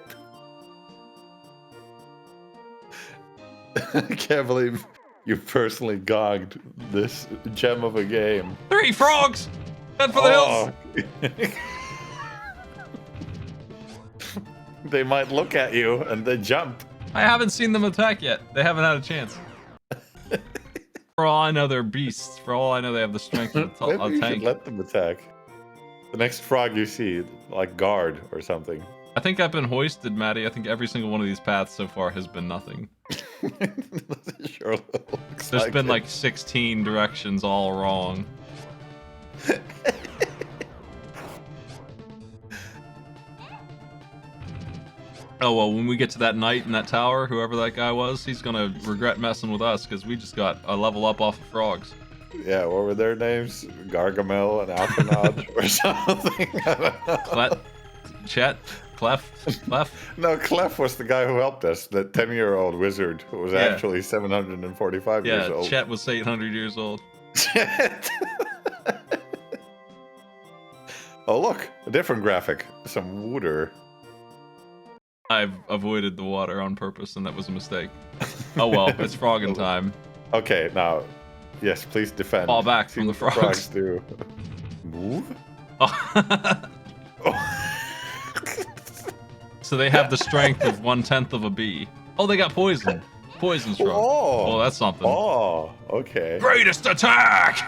B: I can't believe you personally gogged this gem of a game.
A: 3 frogs! Head for the hills!
B: They might look at you and they jump.
A: I haven't seen them attack yet. They haven't had a chance. For all I know, they're beasts. For all I know, they have the strength of
B: Maybe
A: a
B: you
A: tank.
B: should let them attack. The next frog you see, like guard or something.
A: I think I've been hoisted, Maddie. I think every single one of these paths so far has been nothing.
B: Sure looks
A: There's
B: like
A: been
B: it.
A: like 16 directions all wrong. Oh well, when we get to that knight in that tower, whoever that guy was, he's gonna regret messing with us because we just got a level up off of frogs.
B: Yeah, what were their names? Gargamel and Alphinaud or something? I don't know.
A: Clef.
B: No, Clef was the guy who helped us, the 10-year-old wizard who was
A: Yeah.
B: actually 745 years
A: Yeah,
B: old.
A: Chet was 800 years old.
B: Chet. Oh, look, a different graphic. Some water.
A: I've avoided the water on purpose, and that was a mistake. Oh well, it's frogging time.
B: Okay, now, yes, please defend.
A: Fall back
B: See
A: from the
B: what
A: frogs.
B: do. Move?
A: Oh. So they have the strength of 1/10 of a bee. Oh, they got poison. Poison frog.
B: Oh.
A: Oh, that's something.
B: Oh, okay.
A: Greatest attack!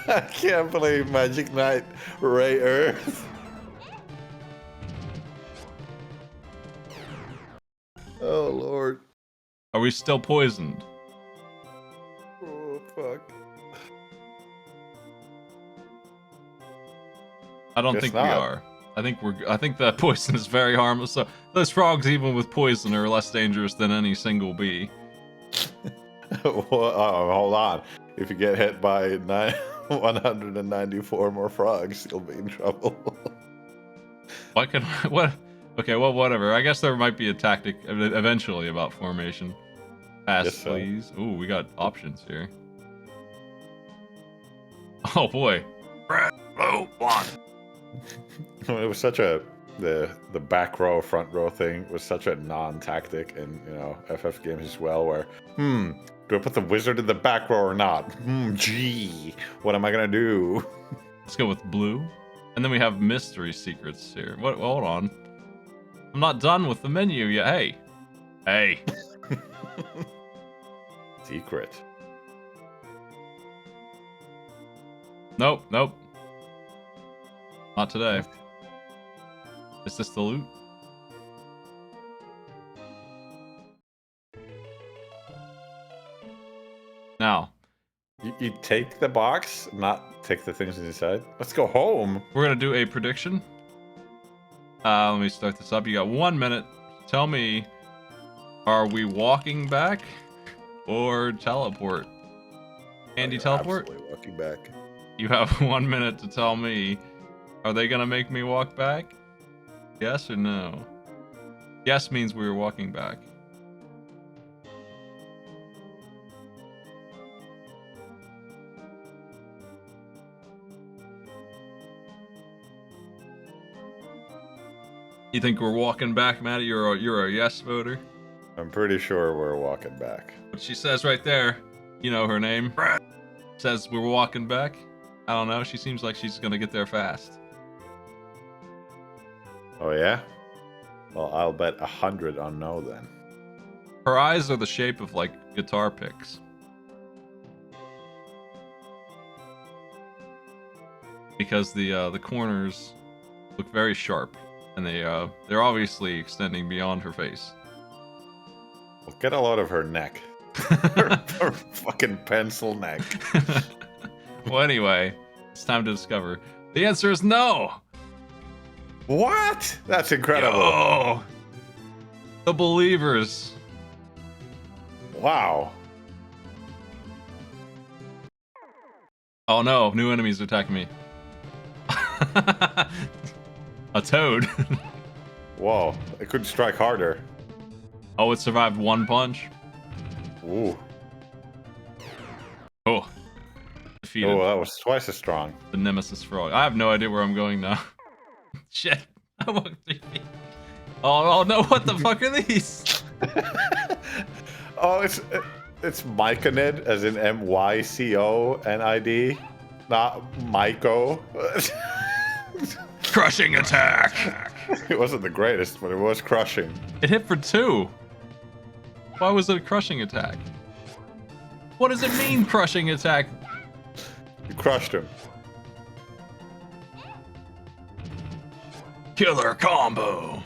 B: I can't believe Magic Knight Rayearth. Oh, Lord.
A: Are we still poisoned?
B: Oh, fuck.
A: I don't
B: Guess
A: think we
B: not.
A: are. I think that poison is very harmless. So those frogs, even with poison, are less dangerous than any single bee.
B: Well, hold on. If you get hit by 194 more frogs, you'll be in trouble.
A: What? Okay, well, whatever. I guess there might be a tactic eventually about formation. Pass,
B: Guess so.
A: please. Ooh, we got options here. Oh boy. Red, blue, one.
B: It was such a the back row, front row thing was such a non-tactic in FF games as well. Where do I put the wizard in the back row or not? Gee, what am I gonna do?
A: Let's go with blue, and then we have mystery secrets here. What? Hold on. I'm not done with the menu yet. Hey.
B: Secret.
A: Nope. Not today. Is this the loot? Now,
B: You take the box, not take the things inside. Let's go home.
A: we're gonna do a prediction. Let me start this up. You got 1 minute. Tell me, are we walking back or teleport? Andy,
B: You're
A: teleport?
B: absolutely walking back.
A: You have 1 minute to tell me, are they gonna make me walk back? Yes or no? Yes means we were walking back. You think we're walking back, Maddie? You're a yes voter?
B: I'm pretty sure we're walking back.
A: What she says right there, you know her name. Says we're walking back. I don't know. She seems like she's gonna get there fast.
B: Oh yeah? Well, I'll bet 100 on no then.
A: Her eyes are the shape of like guitar picks. Because the corners look very sharp, and they're obviously extending beyond her face.
B: Well, get a load of her neck. her fucking pencil neck.
A: Well, anyway, it's time to discover. The answer is no.
B: What? That's incredible.
A: Yo! The believers.
B: Wow.
A: Oh no, new enemies are attacking me. A toad.
B: Whoa, it could strike harder.
A: Oh, it survived one punch.
B: Ooh.
A: Oh. Defeated
B: Oh, that was twice as strong.
A: the Nemesis Frog. I have no idea where I'm going now. Shit. I walked 3 feet. Oh no, what the fuck are these?
B: Oh, it's Myconid, as in MYCONID, not Myco.
A: Crushing attack!
B: It wasn't the greatest, but it was crushing.
A: It hit for 2. Why was it a crushing attack? What does it mean, crushing attack?
B: You crushed him.
A: Killer combo.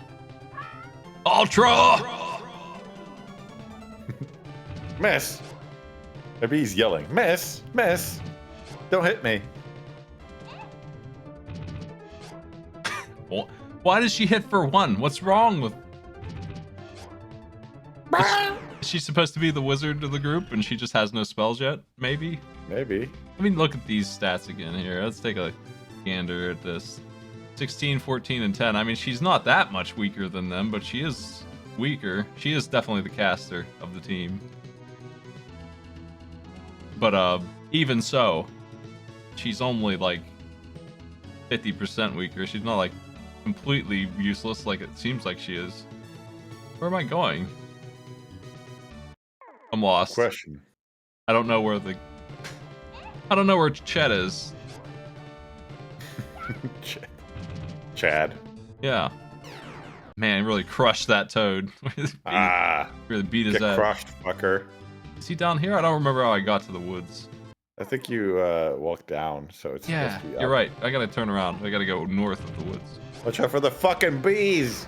A: Ultra!
B: Miss. Maybe he's yelling. Miss, miss. Don't hit me.
A: Why does she hit for 1? What's wrong with... Is she supposed to be the wizard of the group and she just has no spells yet? Maybe?
B: Maybe.
A: Let me look at these stats again here. Let's take a gander at this. 16, 14, and 10. I mean, she's not that much weaker than them, but she is weaker. She is definitely the caster of the team. But even so, she's only like 50% weaker. She's not like completely useless like it seems like she is. Where am I going? I'm lost.
B: Question.
A: I don't know where Chet is.
B: Chad.
A: Yeah. Man, really crushed that toad. Really beat his
B: Get
A: ass.
B: crushed, fucker.
A: Is he down here? I don't remember how I got to the woods.
B: I think you walked down, so it's
A: Yeah,
B: supposed to be up.
A: you're right. I gotta turn around. I gotta go north of the woods.
B: Watch out for the fucking bees!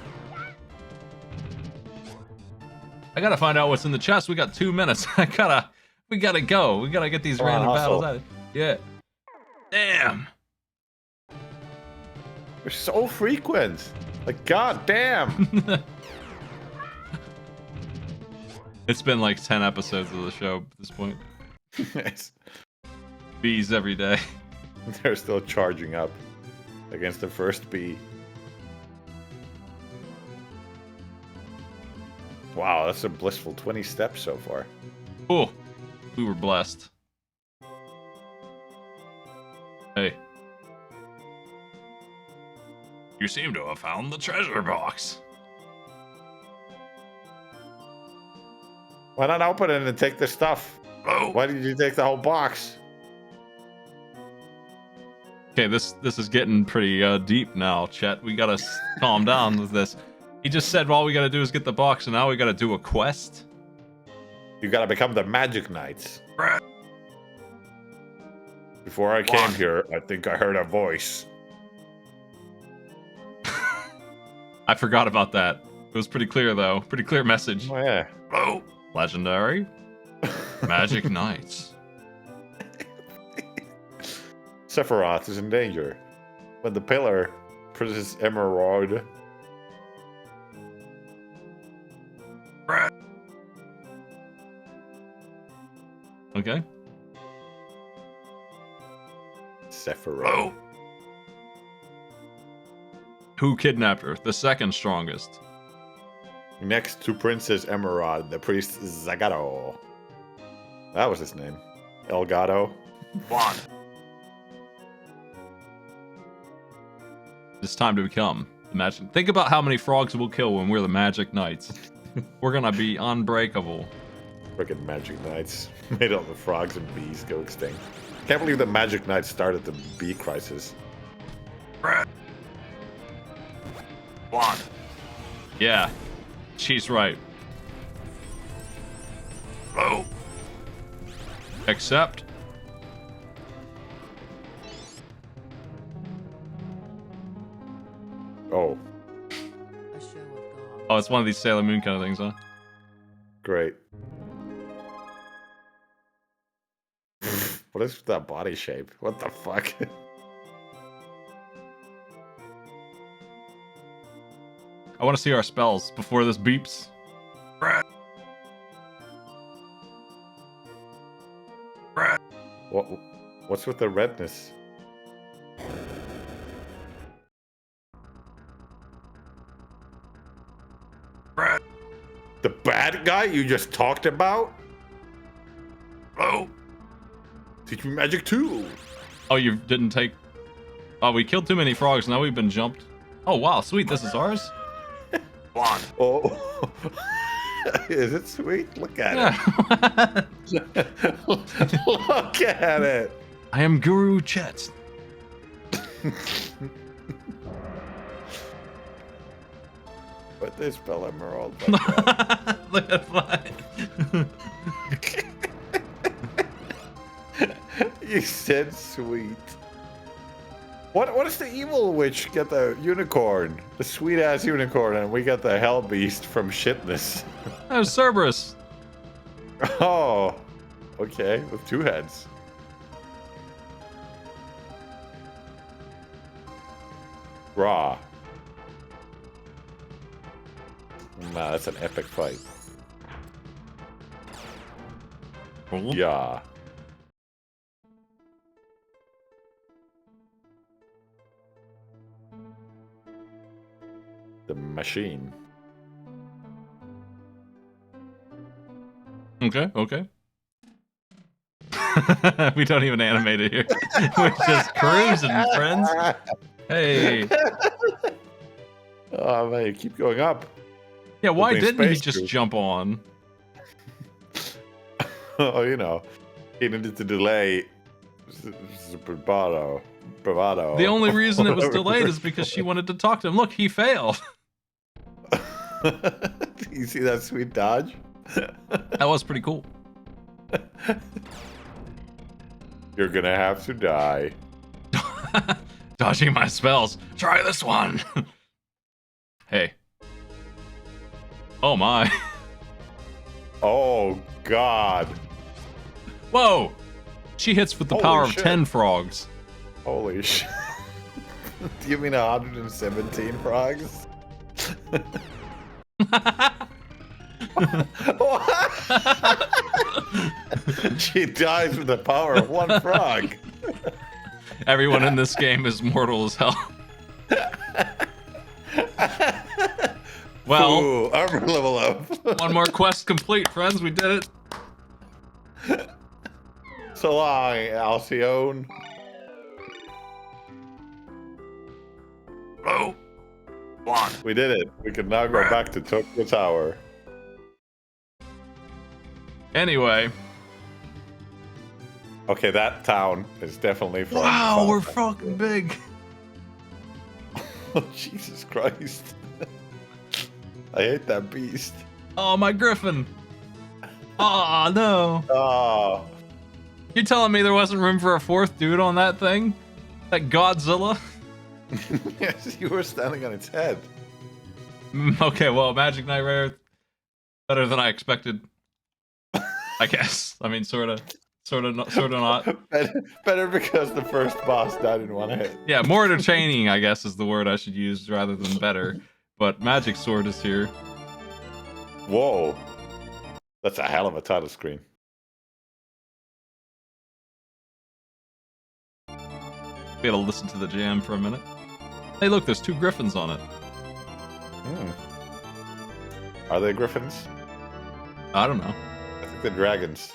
A: I gotta find out what's in the chest. We got 2 minutes. We gotta go. We gotta get these
B: Come on,
A: random battles
B: hustle.
A: out. Yeah. Damn.
B: They're so frequent. Like, god damn.
A: It's been like 10 episodes of the show at this point.
B: Yes.
A: Bees every day.
B: They're still charging up against the first bee. Wow, that's a blissful 20 steps so far.
A: Oh, we were blessed. Hey. You seem to have found the treasure box.
B: Why not open it and take the stuff?
A: Oh.
B: Why did you take the whole box?
A: Okay, this is getting pretty deep now, Chet. We gotta calm down with this. He just said all we gotta do is get the box, and now we gotta do a quest?
B: You gotta become the Magic Knights. Before I came here, I think I heard a voice.
A: I forgot about that. It was pretty clear, though. Pretty clear message.
B: Oh, yeah.
A: Oh, legendary. Magic Knights.
B: Sephiroth is in danger. When the pillar, Princess Emerald.
A: Okay.
B: Sephiroth.
A: Oh. Who kidnapped her? The second strongest.
B: Next to Princess Emerald, the priest Zagato. That was his name. Elgato.
A: One. It's time to become the magic. Think about how many frogs we'll kill when we're the Magic Knights. We're gonna be unbreakable.
B: Frickin' Magic Knights. Made all the frogs and bees go extinct. Can't believe the Magic Knights started the bee crisis.
A: One. Yeah, she's right. Oh. Except.
B: Oh,
E: A show of Gong.
A: Oh, it's one of these Sailor Moon kind of things, huh?
B: great. What is that body shape? What the fuck?
A: I want to see our spells before this beeps.
B: What? What's with the redness? The bad guy you just talked about? Oh. Teach me magic too.
A: Oh, you didn't take... Oh, we killed too many frogs. Now we've been jumped. Oh, wow. Sweet. This is ours?
B: Oh. Is it sweet? Look at
A: Yeah.
B: it. Look at it.
A: I am Guru Chet.
B: But they spell emerald.
A: Look at mine.
B: You said sweet. What does the evil witch get the unicorn? The sweet ass unicorn, and we got the hell beast from shitness.
A: Oh, Cerberus.
B: Oh. Okay, with 2 heads. Raw. Nah, that's an epic fight.
A: Cool.
B: Yeah. The machine.
A: Okay, okay. We don't even animate it here. We're just cruising, friends. Hey.
B: Oh man, you keep going up.
A: Yeah, why
B: Opening
A: didn't he
B: space
A: just
B: tube.
A: jump on?
B: Oh, you know, he needed to delay. Bravado.
A: The only reason it was delayed is because she wanted to talk to him. Look, he failed.
B: You see that sweet dodge?
A: That was pretty cool.
B: You're gonna have to die.
A: Dodging my spells. Try this one. Hey. Oh my.
B: Oh God.
A: Whoa. She hits with the
B: Holy
A: power of
B: shit.
A: 10 frogs.
B: Holy shit. Do you mean 117 frogs? She dies with the power of 1 frog.
A: Everyone in this game is mortal as hell. Well,
B: Ooh, armor level up.
A: one more quest complete, friends. We did it.
B: So long, Alcyone.
A: Oh.
B: We did it. We can now go back to Tokyo Tower.
A: Anyway.
B: Okay, that town is definitely from...
A: Wow, we're fucking big.
B: Oh, Jesus Christ. I hate that beast.
A: Oh, my griffin. Oh, no.
B: Oh.
A: You telling me there wasn't room for a 4th dude on that thing? That Godzilla?
B: Yes, you were standing on its head.
A: Okay, well, Magic Knight Rayearth, better than I expected. I guess. I mean, sorta not.
B: Better because the first boss died in 1 hit.
A: Yeah, more entertaining, I guess, is the word I should use rather than better. But Magic Sword is here.
B: Whoa. That's a hell of a title screen.
A: We gotta listen to the jam for a minute. Hey, look, there's 2 griffins on it.
B: Are they griffins?
A: I don't know.
B: I think they're dragons.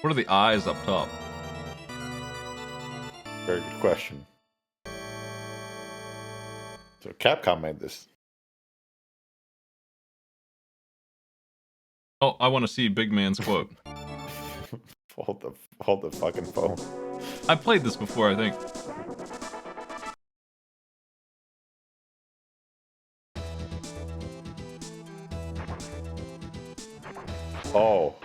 A: What are the eyes up top?
B: Very good question. So Capcom made this.
A: Oh, I want to see Big Man's quote.
B: Hold the fucking phone.
A: I played this before, I think.
B: Oh.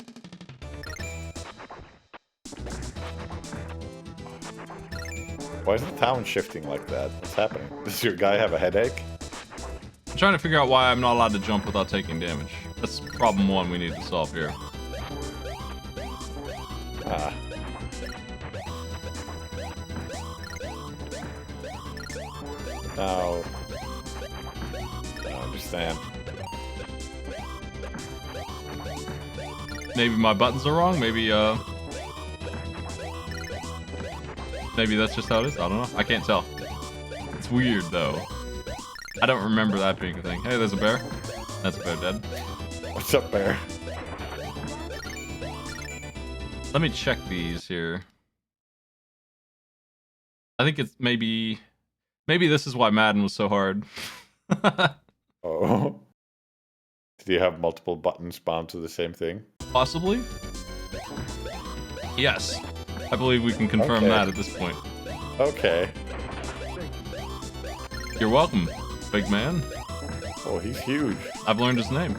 B: Why is the town shifting like that? What's happening? Does your guy have a headache?
A: I'm trying to figure out why I'm not allowed to jump without taking damage. That's problem 1 we need to solve here.
B: Ah. No. I don't understand.
A: Maybe my buttons are wrong, maybe, Maybe that's just how it is. I don't know. I can't tell. It's weird though. I don't remember that being a thing. Hey, there's a bear. That's a bear dead.
B: What's up, bear?
A: Let me check these here. I think it's maybe this is why Madden was so hard.
B: Oh. Do you have multiple buttons bound to the same thing?
A: Possibly. Yes. I believe we can confirm
B: Okay.
A: that at this point.
B: Okay.
A: You're welcome, big man.
B: Oh, he's huge.
A: I've learned his name.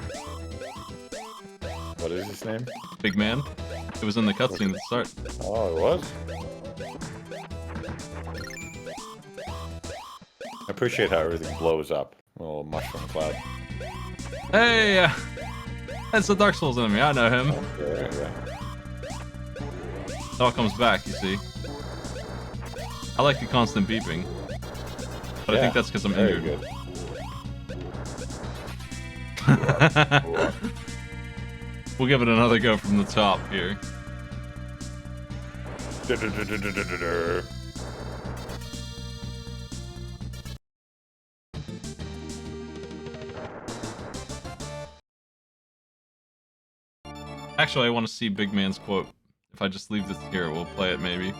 B: What is his name?
A: Big man. It was in the cutscene at the start.
B: Oh, it was? I appreciate how everything blows up. A little mushroom cloud.
A: Hey, that's the Dark Souls enemy. I know him.
B: Yeah.
A: It all comes back, you see. I like the constant beeping. But I think that's because I'm
B: very
A: injured.
B: good.
A: We'll give it another go from the top here. Actually, I want to see Big Man's quote. If I just leave this here, we'll play it maybe.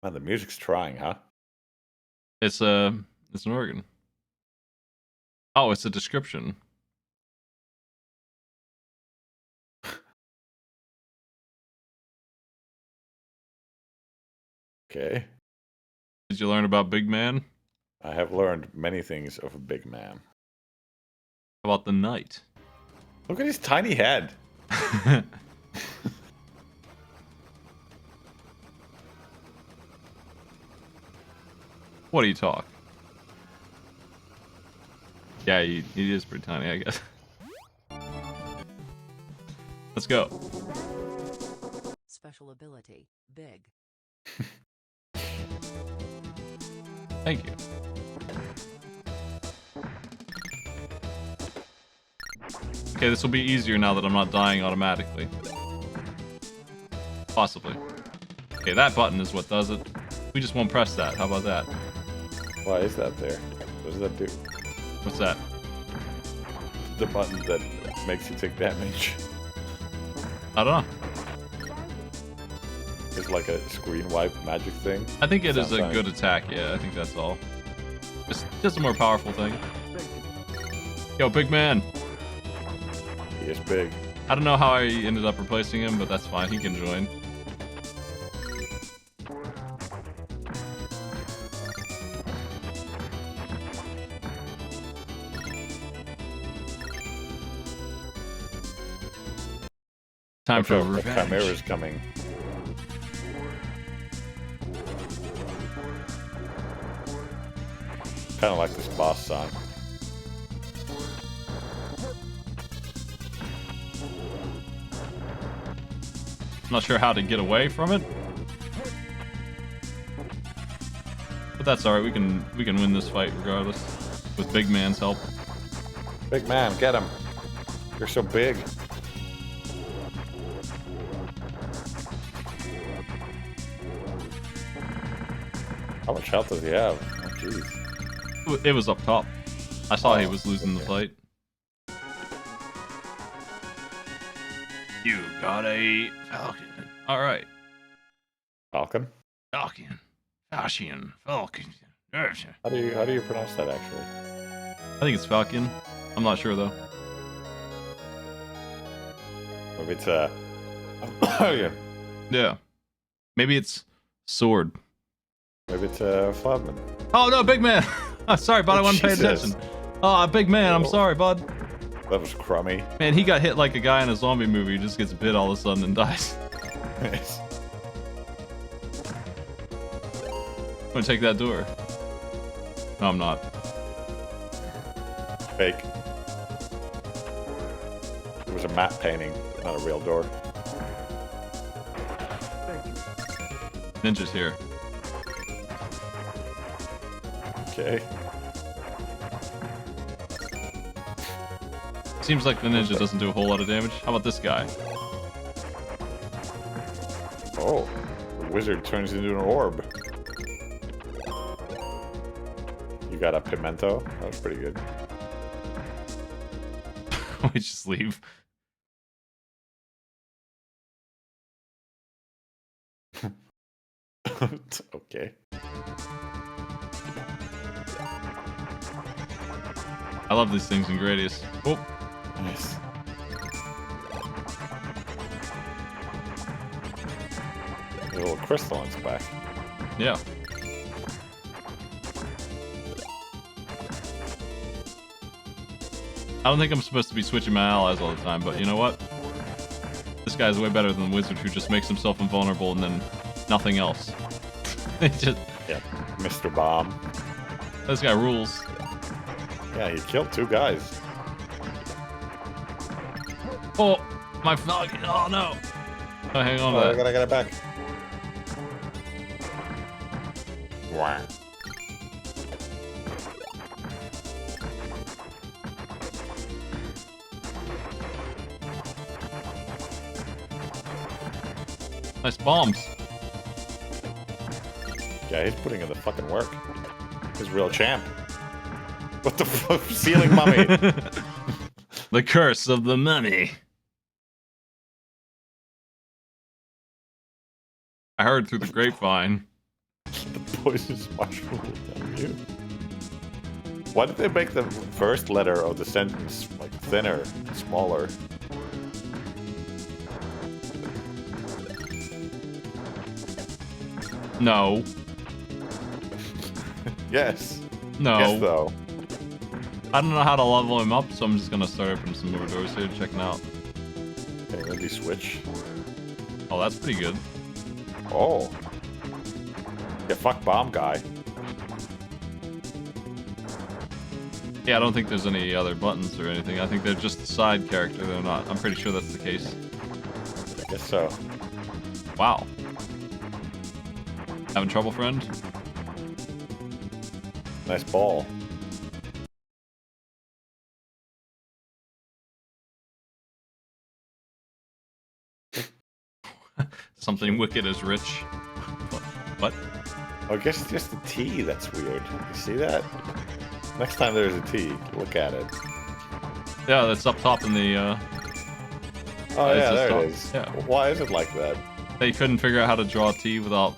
B: Man, the music's trying, huh?
A: It's an organ. Oh, it's a description.
B: Okay.
A: Did you learn about Big Man?
B: I have learned many things of a big man.
A: How about the knight?
B: Look at his tiny head.
A: What do you talk? Yeah, he is pretty tiny, I guess. Let's go.
E: Special ability. Big.
A: Thank you. Okay, this will be easier now that I'm not dying automatically. Possibly. Okay, that button is what does it. We just won't press that. How about that?
B: Why is that there? What does that do?
A: What's that?
B: The button that makes you take damage.
A: I don't know.
B: It's like a screen wipe magic thing.
A: I think it is a
B: Sounds
A: good attack, yeah, I think that's all. Just a more powerful thing. Yo, big man!
B: He is big.
A: I don't know how I ended up replacing him, but that's fine, he can join. Time for
B: The
A: revenge.
B: Chimera's coming. Kind of like this boss song.
A: I'm not sure how to get away from it. But that's alright, we can win this fight regardless. With Big Man's help.
B: Big man, get him. You're so big. How much health does he have? Oh, jeez.
A: It was up top. I saw he was losing the fight. You got a falcon. Alright.
B: Falcon?
A: Falcon. Falcon. Falcon.
B: How do you pronounce that actually?
A: I think it's Falcon. I'm not sure though.
B: Maybe it's yeah.
A: Yeah. Maybe it's sword.
B: Maybe it's a Flodman.
A: Oh no, Big Man! Oh, sorry, bud, I wasn't paying
B: Jesus.
A: attention. Oh, Big Man, I'm
B: Oh.
A: sorry, bud.
B: That was crummy.
A: Man, he got hit like a guy in a zombie movie who just gets bit all of a sudden and dies. I'm gonna take that door. No, I'm not.
B: Fake. It was a matte painting, not a real door.
A: Ninja's here.
B: Okay.
A: Seems like the ninja doesn't do a whole lot of damage. How about this guy?
B: Oh, the wizard turns into an orb. You got a pimento? That was pretty good.
A: We just leave.
B: Okay.
A: I love these things in Gradius. Oh,
B: Nice. The little crystal on its back.
A: yeah. I don't think I'm supposed to be switching my allies all the time, but you know what? This guy's way better than the wizard who just makes himself invulnerable and then nothing else. Just,
B: Yeah, Mr. Bomb.
A: this guy rules.
B: Yeah, he killed 2 guys.
A: Oh, my frog. Oh no. Oh, hang on
B: Oh, I
A: to that.
B: gotta get it back. Wow.
A: Nice bombs.
B: Yeah, he's putting in the fucking work. He's a real champ. What the fuck? Ceiling mummy.
A: The curse of the mummy. I heard through the grapevine.
B: The poisonous mushroom is on you. Why did they make the first letter of the sentence like thinner, smaller?
A: No.
B: Yes.
A: No.
B: Yes, though.
A: I don't know how to level him up, so I'm just gonna start opening some more doors here, checking out.
B: Okay, maybe switch.
A: Oh, that's pretty good.
B: Oh. Yeah, fuck bomb guy.
A: Yeah, I don't think there's any other buttons or anything. I think they're just a side character. They're not. I'm pretty sure that's the case.
B: I guess so.
A: Wow. Having trouble, friend?
B: Nice ball.
A: Something wicked is rich. What?
B: Oh, I guess it's just the T that's weird. You see that? Next time there's a T, look at it.
A: Yeah, that's up top in the,
B: Oh
A: it's
B: yeah,
A: just
B: there
A: top.
B: it is.
A: Yeah.
B: Why is it like that?
A: They couldn't figure out how to draw a T without...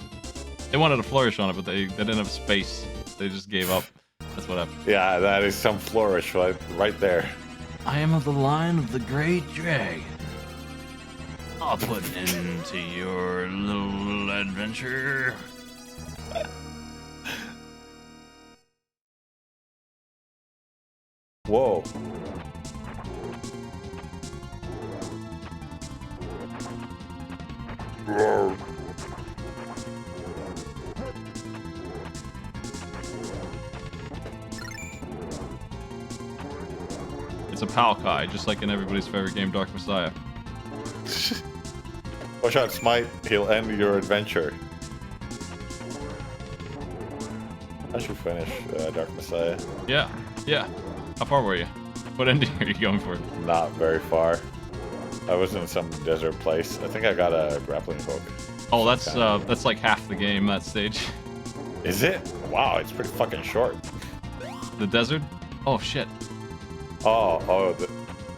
A: They wanted a flourish on it, but they didn't have space. They just gave up. That's what happened.
B: Yeah, that is some flourish right there.
A: I am of the line of the Great Dragon. I'll put an end to your little adventure.
B: Whoa. Whoa.
A: It's a Palkai, just like in everybody's favorite game, Dark Messiah.
B: Watch out, Smite. He'll end your adventure. I should finish Dark Messiah.
A: Yeah, yeah. How far were you? What ending are you going for?
B: Not very far. I was in some desert place. I think I got a grappling hook.
A: Oh, that's like half the game, that stage.
B: Is it? Wow, it's pretty fucking short.
A: The desert? Oh, shit.
B: Oh,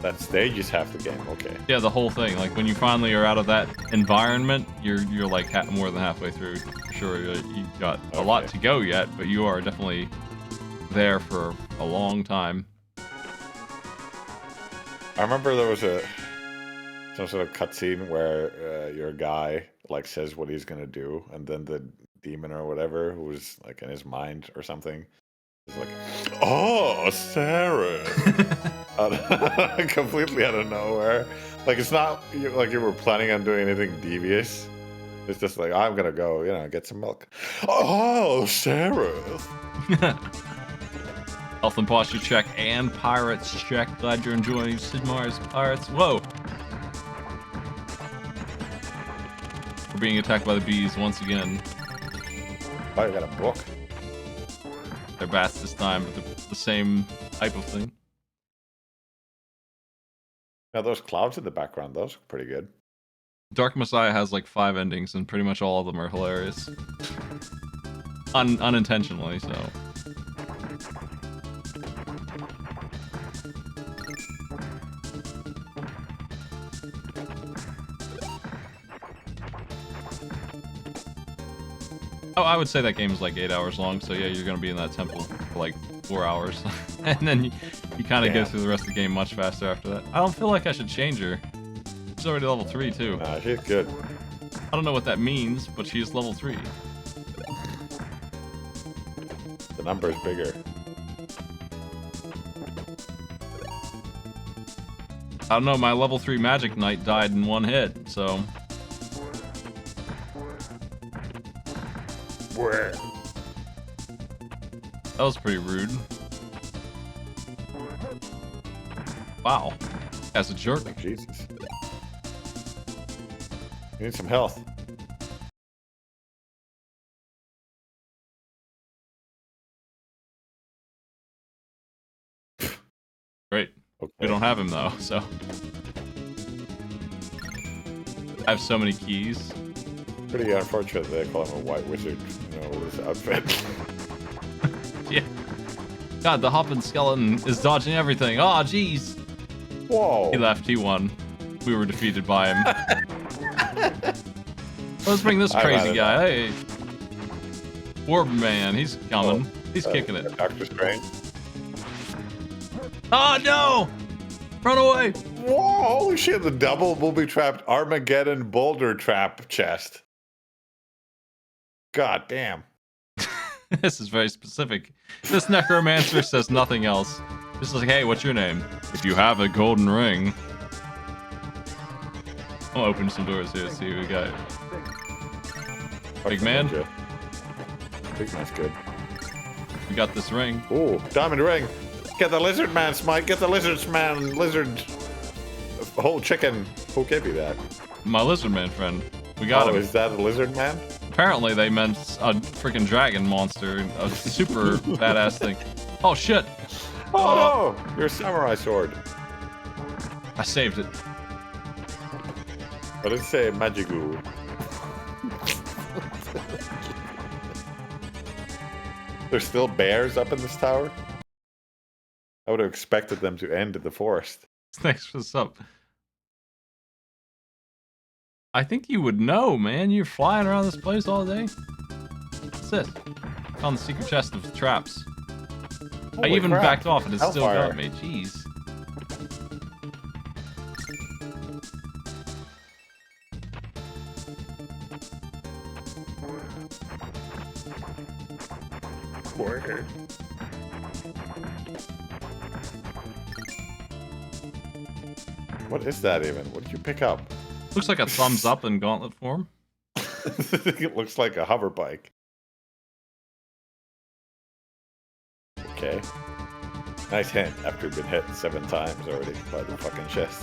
B: that stage is half the game. Okay.
A: Yeah, the whole thing. Like, when you finally are out of that environment, you're like more than halfway through. For sure, you got a lot to go yet, but you are definitely there for a long time.
B: I remember there was some sort of cutscene where your guy like says what he's gonna do, and then the demon or whatever, who was like in his mind or something, is like, "Oh, Sarah," completely out of nowhere. Like it's not like you were planning on doing anything devious. It's just like, I'm gonna go, get some milk. Oh, Sarah.
A: Health and posture check and pirates check. Glad you're enjoying Sid Meier's Pirates. Whoa. We're being attacked by the bees once again.
B: Oh, I got a book.
A: They're bats this time, but the same type of thing.
B: Now those clouds in the background, those are pretty good.
A: Dark Messiah has like 5 endings, and pretty much all of them are hilarious. Unintentionally, so. Oh, I would say that game is like 8 hours long, so yeah, you're gonna be in that temple for like 4 hours. And then you kind of go through the rest of the game much faster after that. I don't feel like I should change her. She's already level 3, too.
B: Nah, she's good.
A: I don't know what that means, but she's level 3.
B: The number is bigger.
A: I don't know, my level 3 Magic Knight died in 1 hit, so...
B: Where?
A: That was pretty rude. Wow. That's a jerk.
B: Oh, Jesus. You need some health.
A: Great.
B: Okay.
A: We don't have him, though, so... I have so many keys.
B: Pretty unfortunate they call him a white wizard, you know, with his outfit.
A: Yeah. God, the hopping skeleton is dodging everything. Aw, jeez.
B: Whoa!
A: He left, he won. We were defeated by him. Let's bring this crazy guy. Hey. Orb Man, he's coming. He's kicking it.
B: Doctor Strange.
A: Oh, no! Run away!
B: Whoa, holy shit, the double booby-trapped Armageddon boulder trap chest. God damn.
A: This is very specific. This necromancer says nothing else. Just like, hey, what's your name? If you have a golden ring. I'll open some doors here, see who we got. Big man?
B: Big man's good.
A: We got this ring.
B: Ooh, diamond ring. Get the lizard man, Smite. Get the lizard man. Lizard. Whole chicken. Who gave you that?
A: My lizard man friend. We got him.
B: Is that a lizard man?
A: Apparently they meant a freaking dragon monster. A super badass thing. Oh, shit.
B: Oh, no! Your samurai sword.
A: I saved it.
B: What did it say? Magigu. There's still bears up in this tower? I would have expected them to end in the forest.
A: Thanks for the sub. I think you would know, man. You're flying around this place all day. What's this? Found the secret chest of traps. I
B: Holy
A: even
B: crap.
A: backed off and it still
B: Hellfire.
A: got me. Jeez.
B: Word. What is that even? What did you pick up?
A: Looks like a thumbs up in gauntlet form.
B: It looks like a hover bike. Okay. Nice hint after you've been hit 7 times already by the fucking chest.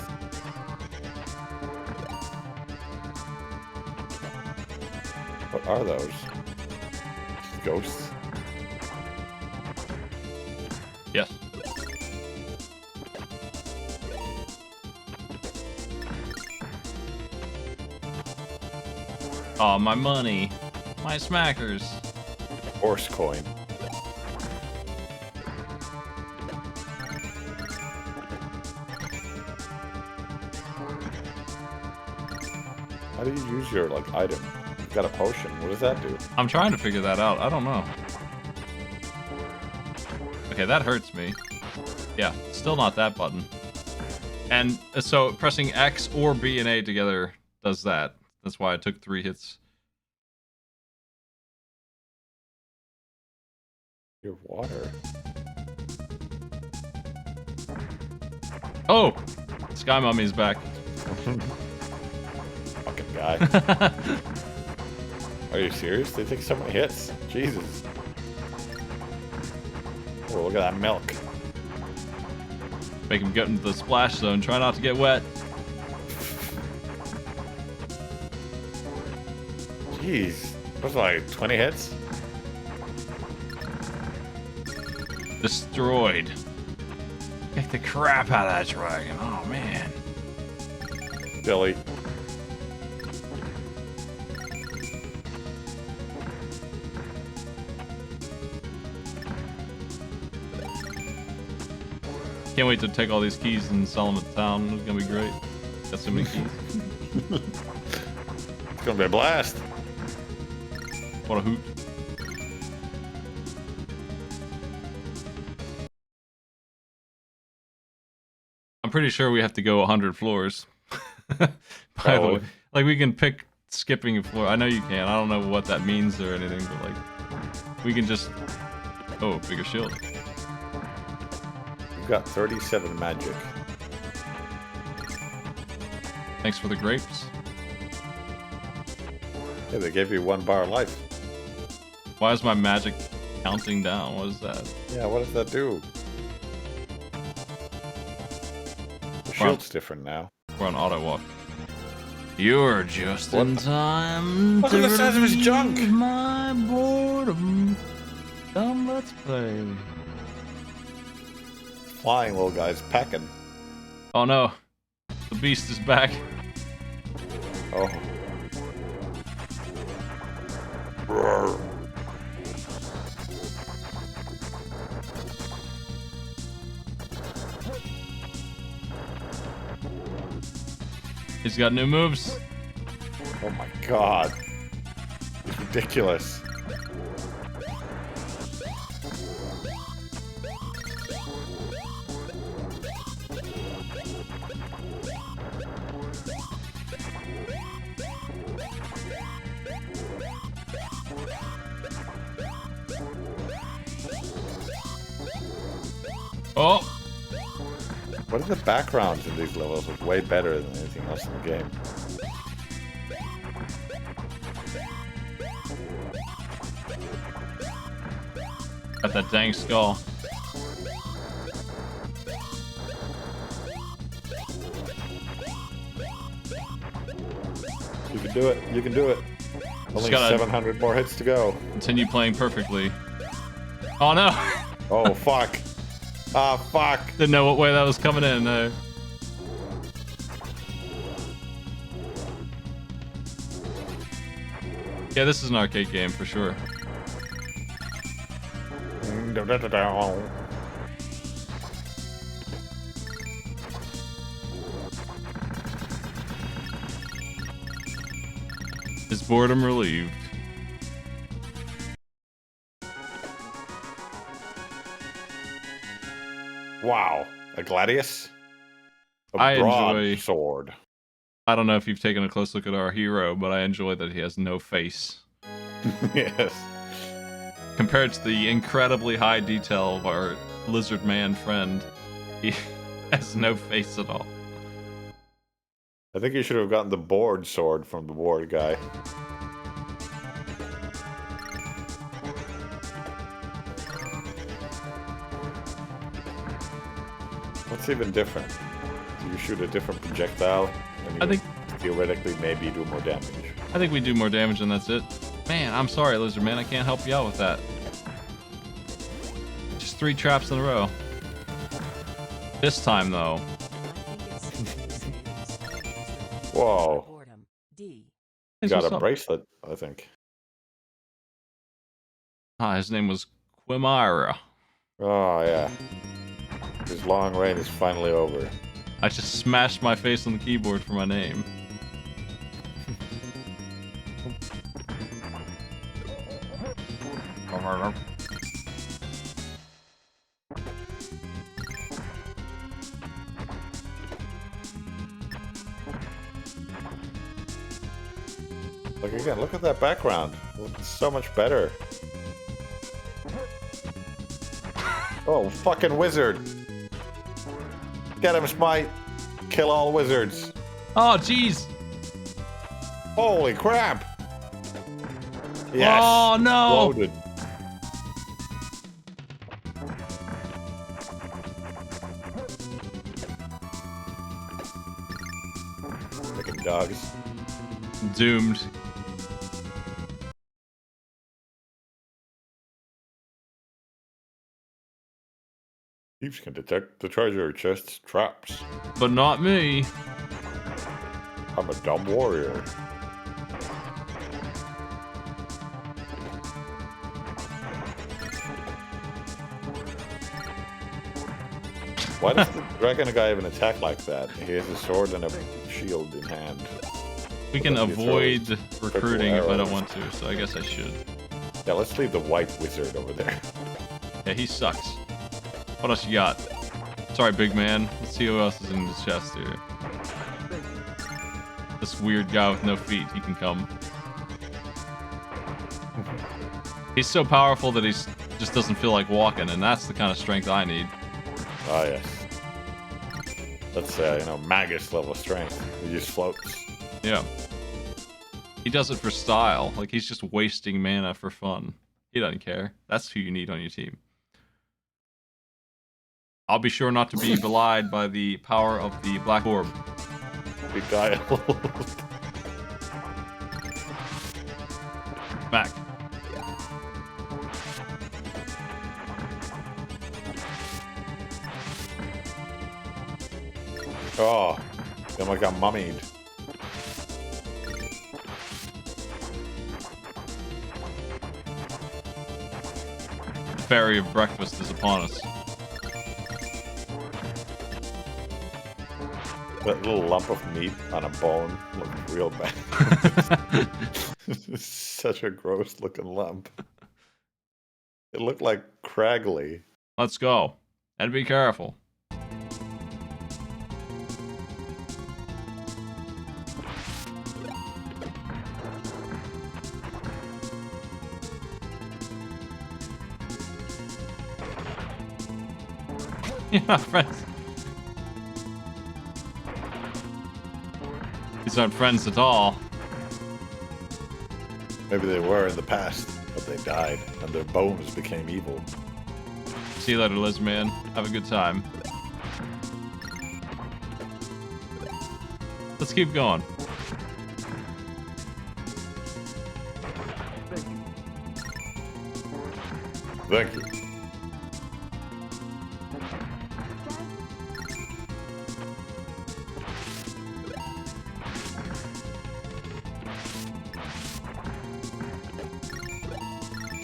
B: What are those? Just ghosts?
A: Yes. Oh, my money. My smackers.
B: Horse coin. How do you use your, like, item? You've got a potion. What does that do?
A: I'm trying to figure that out. I don't know. Okay, that hurts me. Yeah, still not that button. And so pressing X or B and A together does that. That's why I took 3 hits.
B: Your water.
A: Oh! Sky Mummy's back.
B: Fucking guy. Are you serious? They take so many hits. Jesus. Oh, look at that milk.
A: Make him get into the splash zone. Try not to get wet.
B: Jeez. Was like 20 hits?
A: Destroyed. Kick the crap out of that dragon. Oh, man.
B: Silly.
A: Can't wait to take all these keys and sell them at the town. It's gonna be great. Got so many keys.
B: It's gonna be a blast.
A: What a hoot. I'm pretty sure we have to go 100 floors. By the way, like we can pick skipping a floor. I know you can. I don't know what that means or anything, but like we can just. Oh, bigger shield.
B: You've got 37 magic.
A: Thanks for the grapes.
B: Yeah, they gave you 1 bar of life.
A: Why is my magic counting down? What is that?
B: Yeah, what does that do? The shield's different now.
A: We're on auto walk. You're just in time.
B: Look at the size of his junk.
A: My boredom. Come, let's play.
B: Flying little guy's packing.
A: Oh no, the beast is back.
B: Oh. Roar.
A: He's got new moves.
B: Oh my god. It's ridiculous.
A: Oh,
B: What are the backgrounds in these levels? Are way better than anything else in the game.
A: got that dang skull.
B: You can do it. You can do it. Only
A: gotta-
B: 700 more hits to go.
A: Continue playing perfectly. Oh no!
B: Oh, fuck. Ah, fuck.
A: Didn't know what way that was coming in. Yeah, this is an arcade game for sure. Is boredom relieved?
B: Wow. A gladius? A
A: I
B: broad sword.
A: I don't know if you've taken a close look at our hero, but I enjoy that he has no face.
B: Yes.
A: Compared to the incredibly high detail of our lizard man friend, he has no face at all.
B: I think you should have gotten the board sword from the board guy. What's even different? Do you shoot a different projectile? And
A: I think
B: theoretically maybe do more damage.
A: I think we do more damage and that's it. Man, I'm sorry, lizard man. I can't help you out with that. Just 3 traps in a row. This time, though.
B: Whoa.
E: Boredom. D.
B: You
A: Hey,
B: got
A: what's
B: a
A: up?
B: bracelet, I think.
A: Ah, his name was Quimira.
B: Oh, yeah. His long reign is finally over.
A: I just smashed my face on the keyboard for my name.
B: Look again, look at that background. It's so much better. Oh, fucking wizard. Get him, Smite. Kill all wizards.
A: Oh, jeez!
B: Holy crap. Yes.
A: Oh, no!
B: Loaded. Freaking dogs.
A: Doomed.
B: Thieves can detect the treasure chest's traps.
A: But not me.
B: I'm a dumb warrior. Why does the dragon guy even attack like that? He has a sword and a shield in hand.
A: We can
B: But he
A: avoid
B: throws
A: recruiting if I don't
B: arrows.
A: want to, so I guess I should.
B: Yeah, let's leave the white wizard over there.
A: Yeah, he sucks. What else you got? Sorry, big man. Let's see who else is in this chest here. This weird guy with no feet, he can come. He's so powerful that he's just doesn't feel like walking, and that's the kind of strength I need.
B: Ah, yes. That's, Magus level strength. He just floats.
A: Yeah. He does it for style. Like, he's just wasting mana for fun. He doesn't care. That's who you need on your team. I'll be sure not to be belied by the power of the black orb.
B: Beguiled.
A: Back.
B: Oh, then I got mummied.
A: The fairy of breakfast is upon us.
B: That little lump of meat on a bone looked real bad. Such a gross looking lump. It looked like craggly.
A: Let's go. And be careful. You're not friends. These aren't friends at all.
B: Maybe they were in the past, but they died, and their bones became evil.
A: See you later, Liz, man. Have a good time. Let's keep going.
B: Thank you.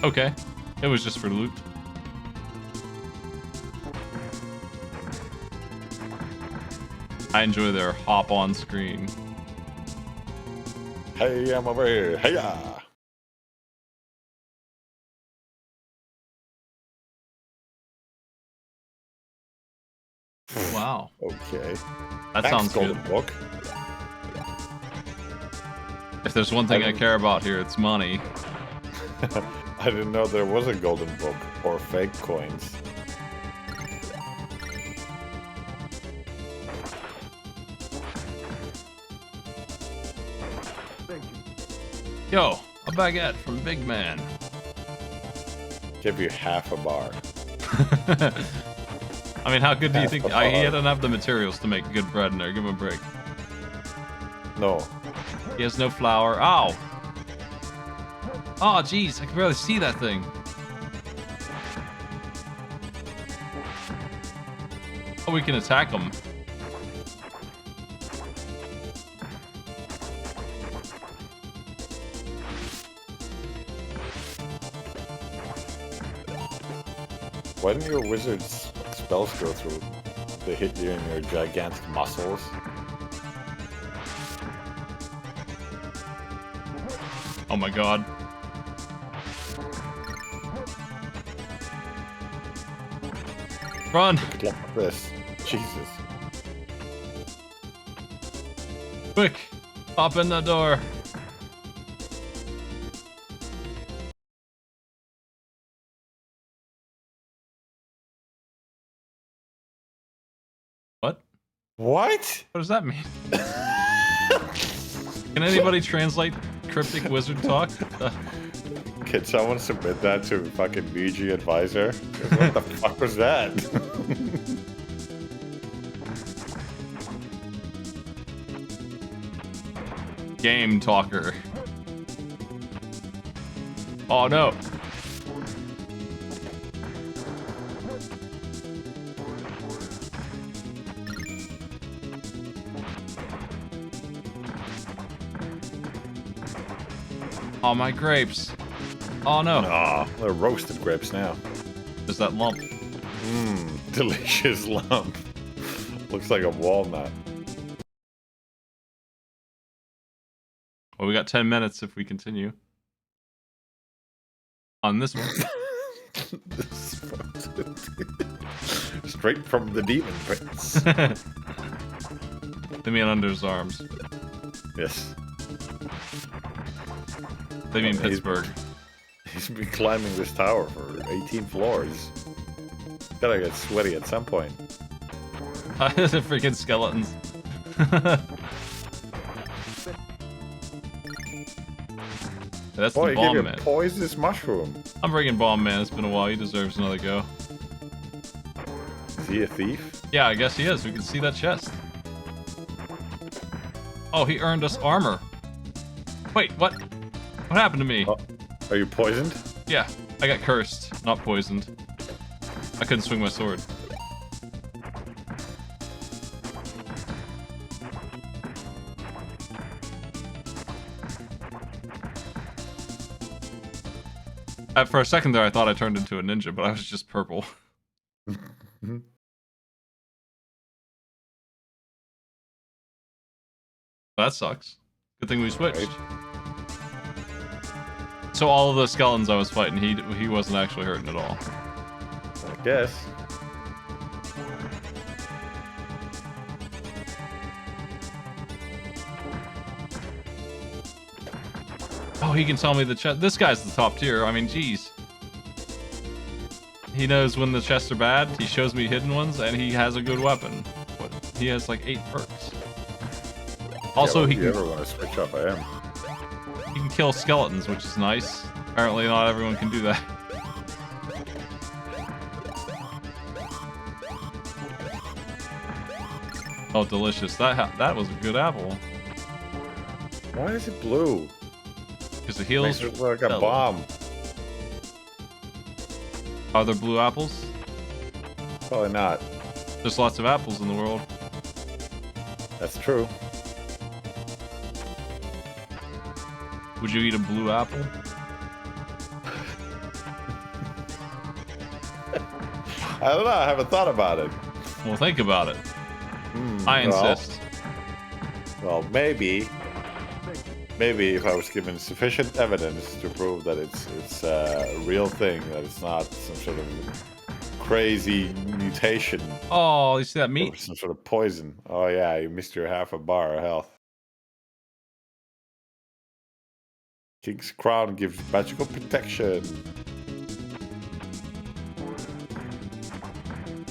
A: Okay. It was just for loot. I enjoy their hop on screen.
B: Hey, I'm over here. Hey-ya!
A: Wow.
B: Okay.
A: That
B: Thanks,
A: sounds
B: Golden
A: good.
B: Book.
A: If there's one thing I
B: didn't-
A: care about here, it's money.
B: I didn't know there was a Golden Book or fake coins.
A: Yo, a baguette from Big Man.
B: Give you half a bar.
A: I mean, how good do you think?
B: Half a
A: He
B: bar.
A: doesn't have the materials to make good bread in there. Give him a break.
B: No.
A: He has no flour. Ow! Oh, jeez, I can barely see that thing. Oh, we can attack him.
B: Why didn't your wizard's spells go through? They hit you in your gigantic muscles.
A: Oh my god. Run!
B: Good luck with this. Jesus.
A: Quick! Pop in the door. What?
B: What?
A: What does that mean? Can anybody translate cryptic wizard talk?
B: Can someone submit that to fucking BG Advisor? 'Cause what the fuck was that?
A: Game talker. Oh no. Oh, my grapes. Oh, no.
B: Ah, they're roasted grapes now.
A: There's that lump.
B: Mmm, delicious lump. Looks like a walnut.
A: Well, we got 10 minutes if we continue. On this one.
B: Straight from the demon prince.
A: They mean under his arms.
B: Yes.
A: They mean
B: He's-
A: Pittsburgh.
B: He's been climbing this tower for 18 floors. Gotta get sweaty at some point.
A: The freaking skeletons. That's
B: Boy,
A: the
B: he gave
A: bomb
B: you a
A: man.
B: poisonous mushroom.
A: I'm bringing bomb man. It's been a while. He deserves another go.
B: Is he a thief?
A: Yeah, I guess he is. We can see that chest. Oh, he earned us armor. Wait, what? What happened to me?
B: Oh, are you poisoned?
A: Yeah, I got cursed, not poisoned. I couldn't swing my sword. For a second there, I thought I turned into a ninja, but I was just purple. That sucks. Good thing we switched.
B: Right.
A: So all of the skeletons I was fighting, he wasn't actually hurting at all.
B: I guess.
A: Oh, he can tell me the chest. This guy's the top tier. I mean, geez. He knows when the chests are bad. He shows me hidden ones, and he has a good weapon. What? He has like 8 perks. Also,
B: yeah, well,
A: he
B: if you
A: can
B: ever want to switch up, I am.
A: he can kill skeletons, which is nice. Apparently, not everyone can do that. Oh, delicious! That was a good apple.
B: Why is it blue?
A: Because it heals.
B: Makes it look like a
A: Hell.
B: bomb.
A: Are there blue apples?
B: Probably not.
A: There's lots of apples in the world.
B: That's true.
A: Would you eat a blue apple?
B: I don't know. I haven't thought about it.
A: Well, think about it. I
B: well,
A: insist.
B: Well, maybe if I was given sufficient evidence to prove that it's a real thing, that it's not some sort of crazy mutation
A: Oh, you see that
B: or
A: meat?
B: some sort of poison. Oh yeah, you missed your half a bar of health. King's crown gives magical protection.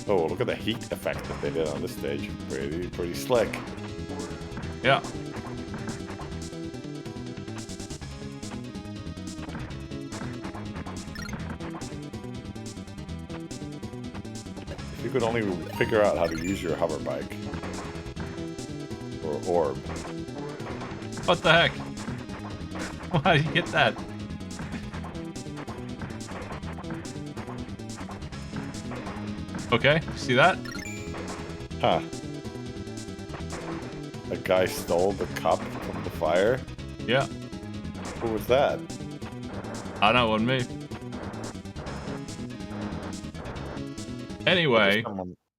B: Oh, look at the heat effect that they did on this stage. Pretty slick.
A: Yeah.
B: If you could only figure out how to use your hover bike. Or orb.
A: What the heck? Why did you get that? Okay, see that?
B: Huh. A guy stole the cup from the fire?
A: Yeah.
B: Who was that?
A: I know, it wasn't me. Anyway,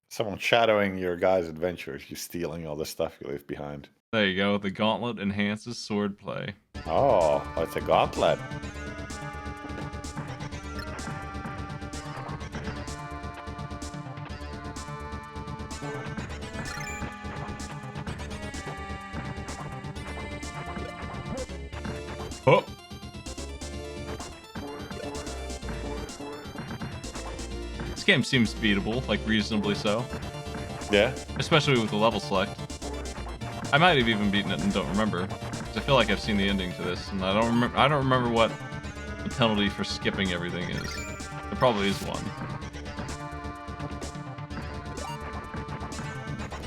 B: Someone shadowing your guy's adventures. You stealing all the stuff you leave behind.
A: there you go. The gauntlet enhances sword play.
B: Oh, it's a gauntlet.
A: Oh! This game seems beatable, like reasonably so.
B: Yeah?
A: Especially with the level select. I might have even beaten it and don't remember. 'Cause I feel like I've seen the ending to this, and I don't remember what the penalty for skipping everything is. There probably is one.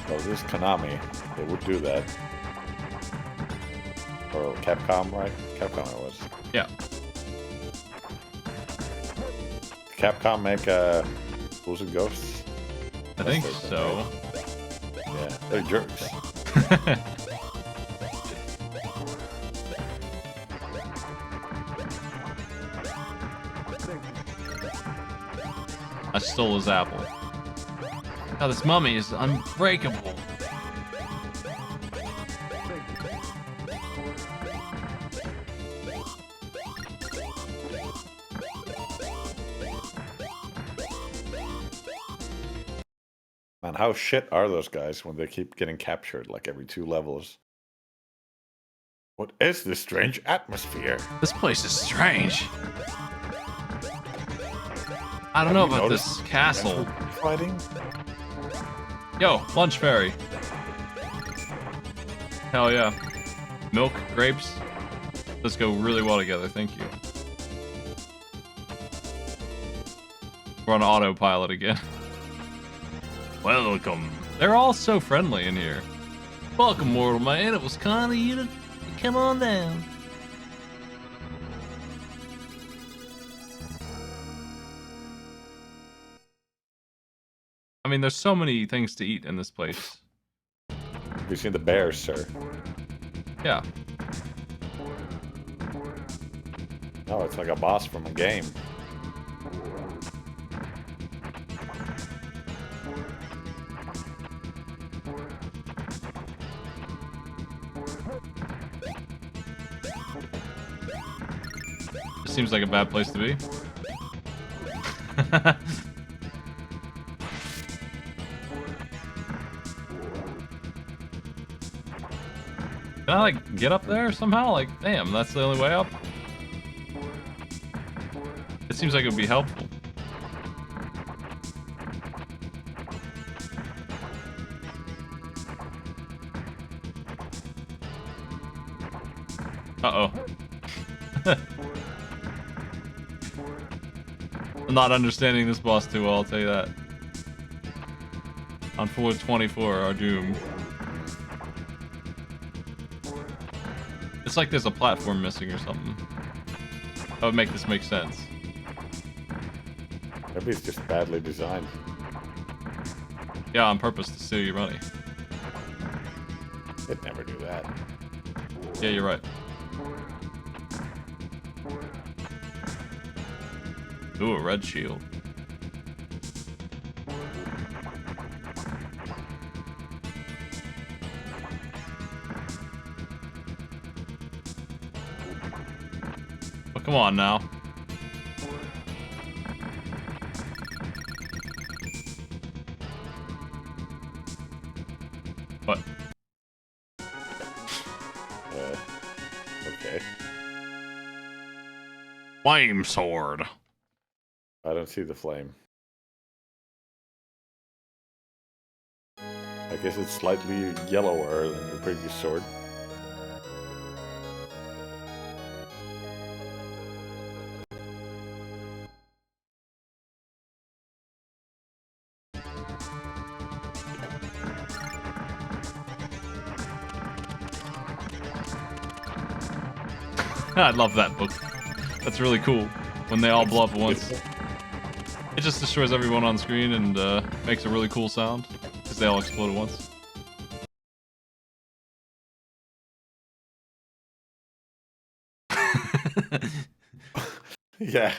B: Well, this is Konami. They would do that. Or Capcom, right? Capcom it was.
A: Yeah.
B: Capcom make Ghouls and Ghosts?
A: I think
B: That's their
A: so.
B: thing, right? Yeah, they're jerks.
A: I stole his apple. Now this mummy is unbreakable.
B: Man, how shit are those guys when they keep getting captured like every 2 levels? What is this strange atmosphere?
A: This place is strange. I don't know
B: Have you
A: about
B: noticed
A: this castle.
B: fighting?
A: Yo, lunch fairy. Hell yeah. Milk, grapes. Let's go really well together, thank you. We're on autopilot again. Welcome. They're all so friendly in here. Welcome, mortal man. It was kind of you to come on down. I mean, there's so many things to eat in this place.
B: Have you seen the bears, sir?
A: Yeah.
B: No, it's like a boss from a game.
A: This seems like a bad place to be. Can I, like, get up there somehow? Like, damn, that's the only way up? It seems like it would be helpful. Uh-oh. I'm not understanding this boss too well, I'll tell you that. On floor 24, our doom. It's like there's a platform missing or something. That would make this make sense.
B: Maybe it's just badly designed.
A: Yeah, on purpose to steal your money.
B: It'd never do that.
A: Yeah, you're right. Ooh, a red shield. Oh, come on now. What?
B: Okay.
A: Flame sword.
B: I don't see the flame. I guess it's slightly yellower than your previous sword.
A: I love that book. That's really cool. When they all blow up at once. It just destroys everyone on screen and makes a really cool sound. Because they all explode at once.
B: Yeah.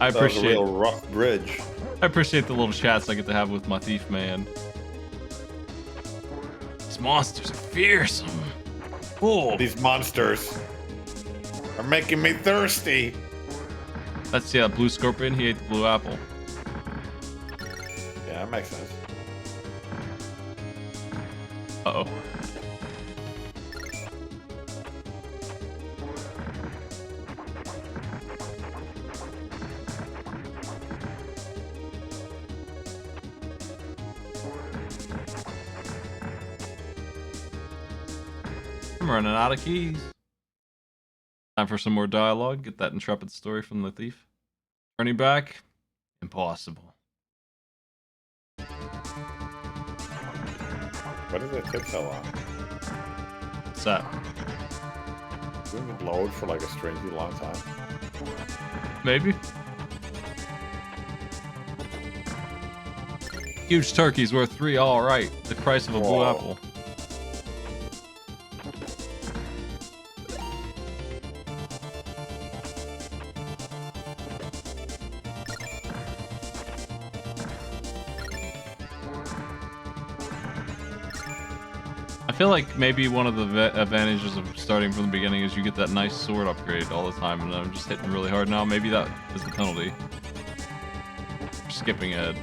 A: I
B: That was a
A: appreciate
B: real rough bridge.
A: I appreciate the little chats I get to have with my thief man. These monsters are fearsome. Oh,
B: These monsters are making me thirsty.
A: let's see that blue scorpion. He ate the blue apple.
B: Yeah, that makes sense.
A: Uh-oh. I'm running out of keys. Time for some more dialogue. Get that intrepid story from the thief. Turning back? Impossible.
B: What did that take so long?
A: What's that?
B: Didn't it load for like a strangely long time?
A: Maybe? Huge turkey's worth 3, alright. The price of a blue
B: Whoa.
A: apple. feel like maybe one of the advantages of starting from the beginning is you get that nice sword upgrade all the time, and I'm just hitting really hard now. Maybe that is the penalty. Skipping ahead.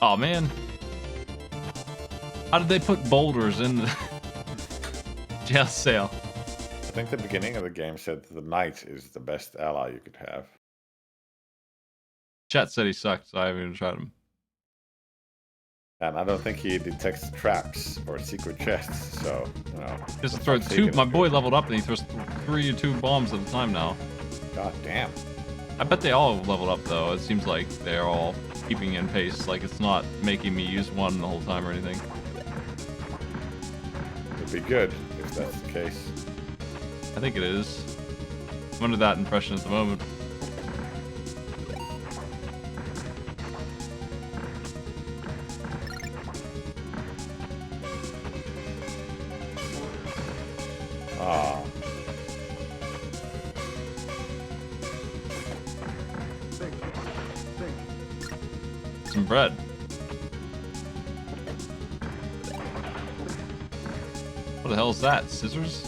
A: Oh man. How did they put boulders in the jail cell?
B: I think the beginning of the game said the knight is the best ally you could have.
A: Chat said he sucked, so I haven't even tried him.
B: And I don't think he detects traps or secret chests, so, you know.
A: Just throw two. My boy leveled up and he throws 3 or 2 bombs at a time now.
B: God damn.
A: I bet they all leveled up though. It seems like they're all keeping in pace. Like it's not making me use one the whole time or anything.
B: It'd be good if that's the case.
A: I think it is. I'm under that impression at the moment.
B: Ah.
A: Some bread. What the hell is that? Scissors?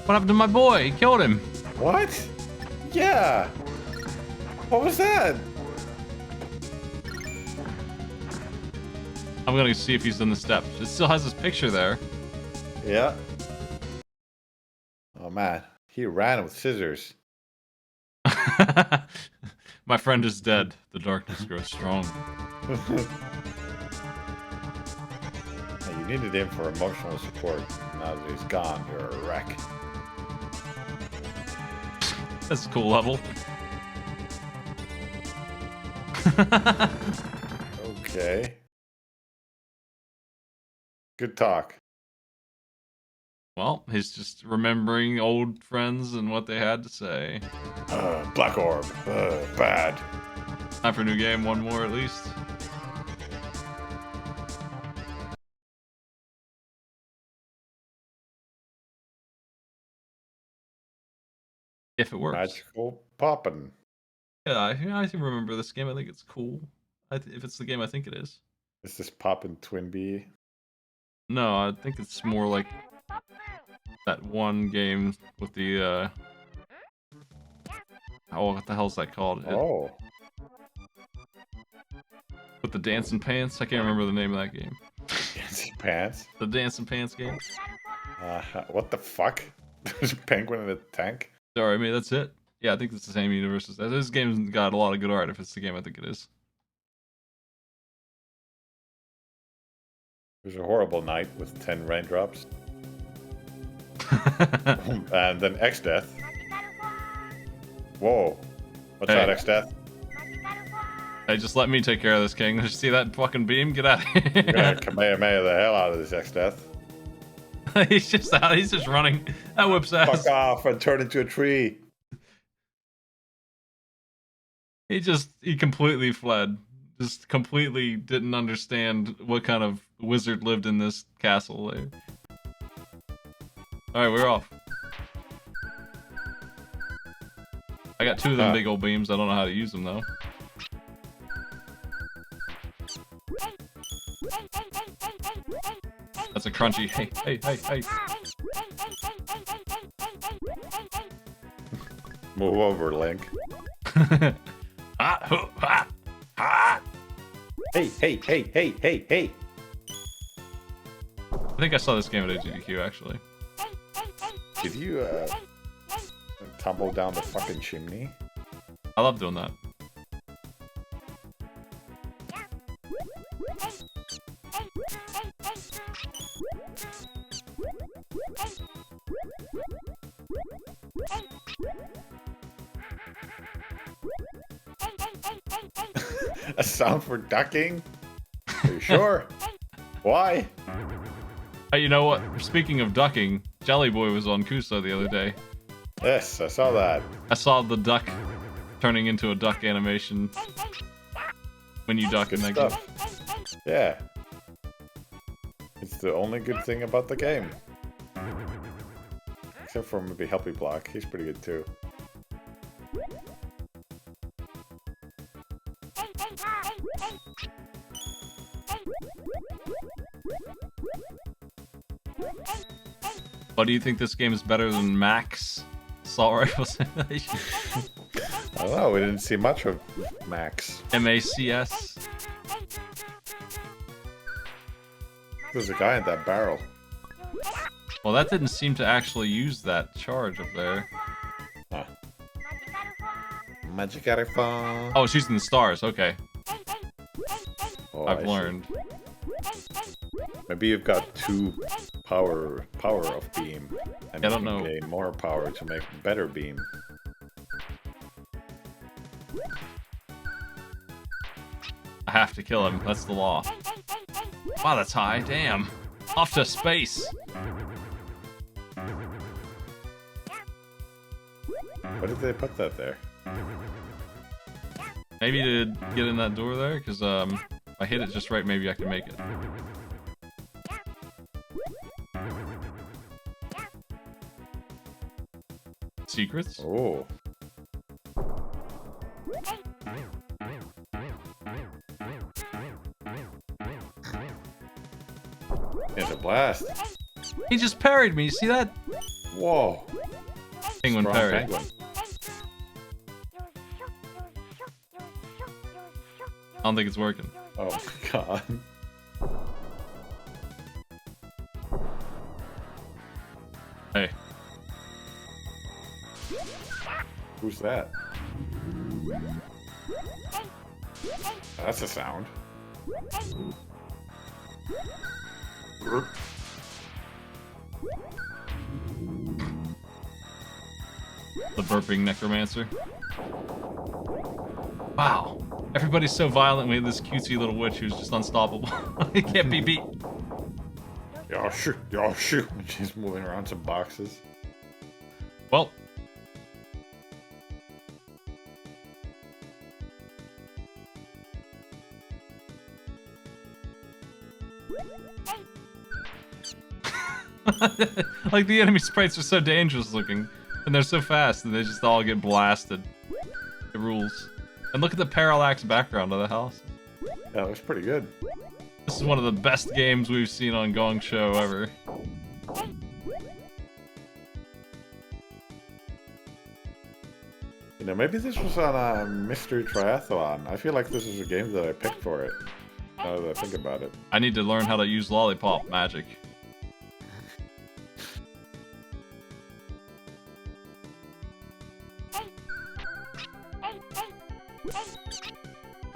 A: What happened to my boy? He killed him.
B: What? Yeah. What was that?
A: I'm gonna see if he's in the steps. It still has his picture there.
B: Yeah. Oh man, he ran with scissors.
A: My friend is dead. The darkness grows strong.
B: Hey, you needed him for emotional support. Now that he's gone, you're a wreck.
A: That's a cool level.
B: Okay. Good talk.
A: Well, he's just remembering old friends and what they had to say.
B: Black Orb. Bad.
A: Time for a new game, one more at least. If it works.
B: Magical poppin'.
A: Yeah, I can remember this game. I think it's cool. If it's the game I think it is.
B: Is this Poppin' Twinbee?
A: No, I think it's more like that one game with the, oh, what the hell's that called?
B: Oh.
A: With the dancing pants? I can't remember the name of that game.
B: Dancing pants?
A: The dancing pants game?
B: What the fuck? There's a penguin in a tank?
A: Sorry, I mean, that's it. Yeah, I think it's the same universe as that. This game's got a lot of good art if it's the game I think it is.
B: There's a horrible night with 10 raindrops. And then X-Death. Whoa. What's
A: Hey.
B: that, X-Death?
A: Hey, just let me take care of this, King. Did you see that fucking beam? Get out of
B: You're gonna
A: here.
B: Kamehameha the hell out of this X-Death.
A: He's just out. He's just running. That whips ass.
B: Fuck off and turn into a tree.
A: He completely fled. Just completely didn't understand what kind of wizard lived in this castle. Alright, we're off. I got 2 of them big old beams. I don't know how to use them though. That's a crunchy. Hey, hey, hey, hey.
B: Move over, Link. Hey, hey, hey, hey, hey, hey.
A: I think I saw this game at AGDQ actually.
B: Did you, tumble down the fucking chimney?
A: I love doing that.
B: A sound for ducking? Are you sure? Why?
A: Hey, you know what? Speaking of ducking, Jelly Boy was on Kuso the other day.
B: Yes, I saw that.
A: I saw the duck turning into a duck animation when you duck
B: Good
A: in that game.
B: stuff. Yeah. It's the only good thing about the game. Except for maybe Helpy Block. He's pretty good too.
A: But do you think this game is better than Max Assault Rifle Simulation?
B: I don't know, we didn't see much of Max.
A: MACS?
B: There's a guy in that barrel.
A: Well, that didn't seem to actually use that charge up there.
B: Huh. Magikarpa.
A: Oh, it's using the stars. Okay,
B: Oh,
A: I've
B: I see.
A: learned.
B: Maybe you've got 2 power of beam, and
A: I
B: you
A: don't
B: can
A: know.
B: gain more power to make better beam.
A: I have to kill him. That's the law. Wow, that's high. Damn. Off to space.
B: Why did they put that there?
A: Maybe to get in that door there, because if I hit it just right, maybe I can make it. Secrets?
B: Oh. It's a blast.
A: He just parried me. You see that?
B: Whoa.
A: Penguin
B: Strong
A: parry.
B: penguin.
A: I don't think it's working.
B: Oh my god.
A: Hey.
B: Who's that? That's a sound.
A: The burping necromancer. Wow. Everybody's so violent. We had this cutesy little witch who's just unstoppable. He can't be beat.
B: Y'all shoot, y'all shoot. She's moving around some boxes.
A: Well. Like the enemy sprites are so dangerous looking, and they're so fast, and they just all get blasted. It rules. And look at the parallax background of the house.
B: That looks pretty good.
A: This is one of the best games we've seen on Gong Show ever.
B: You know, maybe this was on a mystery triathlon. I feel like this is a game that I picked for it. Now that I think about it.
A: I need to learn how to use lollipop magic.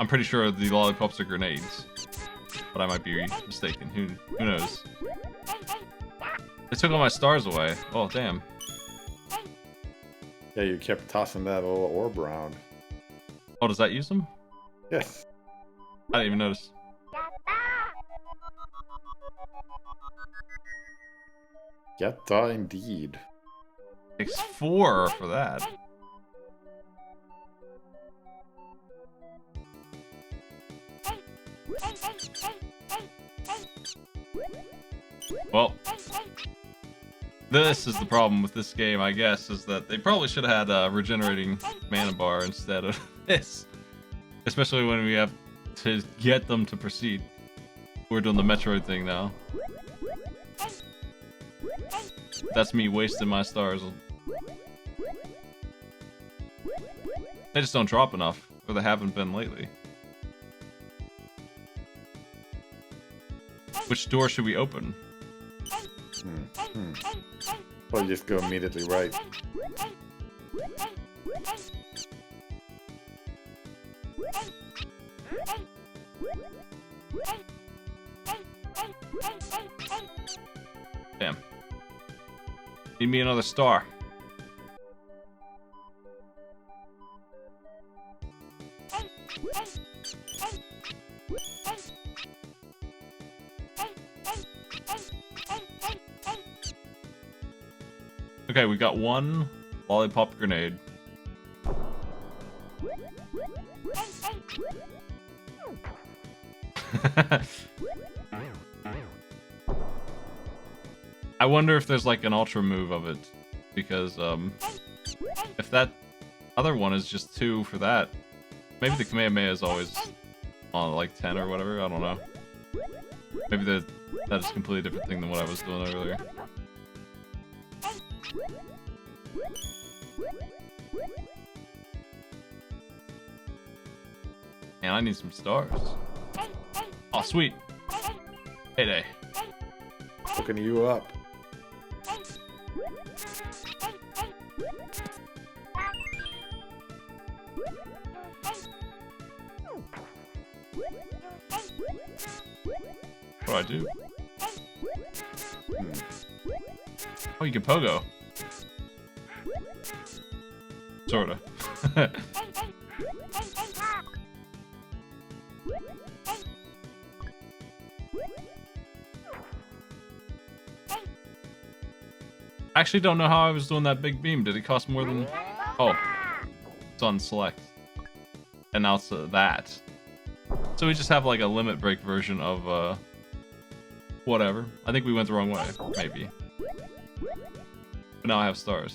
A: I'm pretty sure the lollipops are grenades, but I might be mistaken. Who knows? They took all my stars away. Oh, damn.
B: Yeah, you kept tossing that little orb around.
A: Oh, does that use them?
B: Yes.
A: I didn't even notice.
B: Yatta indeed.
A: Takes 4 for that. Well, this is the problem with this game, I guess, is that they probably should have had a regenerating mana bar instead of this. Especially when we have to get them to proceed. We're doing the Metroid thing now. That's me wasting my stars. They just don't drop enough, or they haven't been lately. Which door should we open?
B: Well, you just go immediately right.
A: Damn. Need me another star. Okay, we got 1 lollipop grenade. I wonder if there's like an ultra move of it, because if that other one is just 2 for that, maybe the Kamehameha is always on like 10 or whatever. I don't know. Maybe that is a completely different thing than what I was doing earlier. Man, I need some stars. Oh, sweet. Heyday.
B: Hooking you up.
A: What do I do? Oh, you can pogo. Sorta. I actually don't know how I was doing that big beam. Did it cost more than... Oh. It's on select. And now it's that. So we just have like a limit break version of whatever. I think we went the wrong way, maybe. But now I have stars.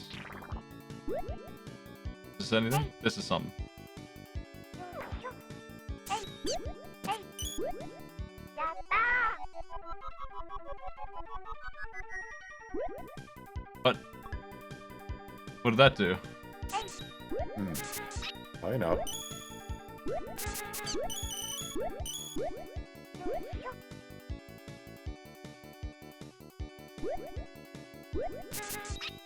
A: Is this anything? This is something. What? What did that do?
B: I know.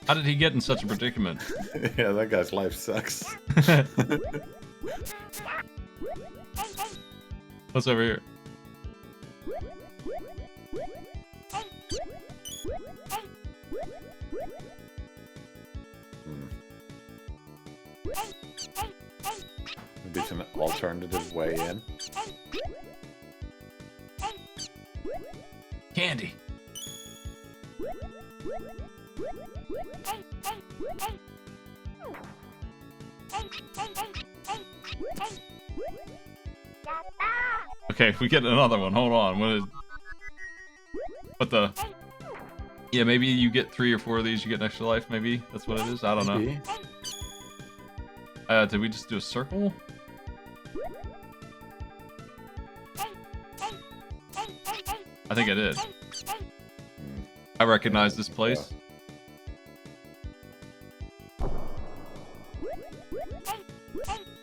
A: How did he get in such a predicament?
B: Yeah, that guy's life sucks.
A: What's over here?
B: Maybe it's an alternative way in.
A: Candy. Okay, we get another one. Hold on. What the? Yeah, maybe you get 3 or 4 of these, you get an extra life. Maybe that's what it is. I don't know.
B: Maybe.
A: Did we just do a circle? I think I did. I recognize this place.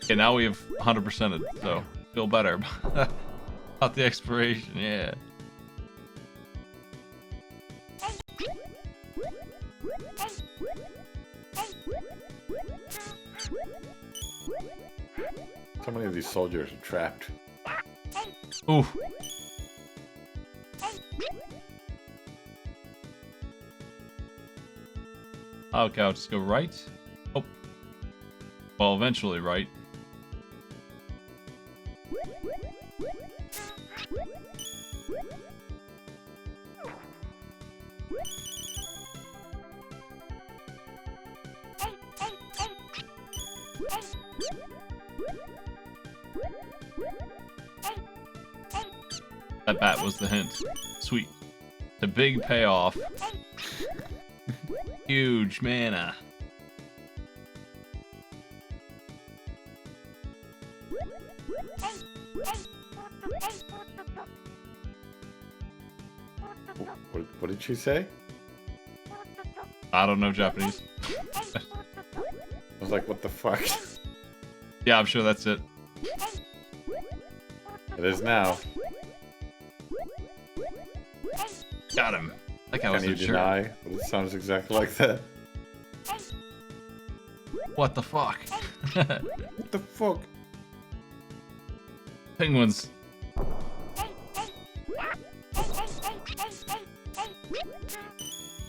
A: Okay, now we have 100%ed, so feel better about the expiration. Yeah.
B: So many of these soldiers are trapped.
A: Ooh. Okay, I'll just go right. Oh. Well, eventually right. That bat was the hint. Sweet. The big payoff. Huge mana.
B: What did she say?
A: I don't know Japanese.
B: I was like, what the fuck?
A: Yeah, I'm sure that's it.
B: It is now.
A: Got him. Like I was
B: Can you
A: sure.
B: deny? But it sounds exactly like that.
A: What the fuck?
B: What the fuck?
A: Penguins.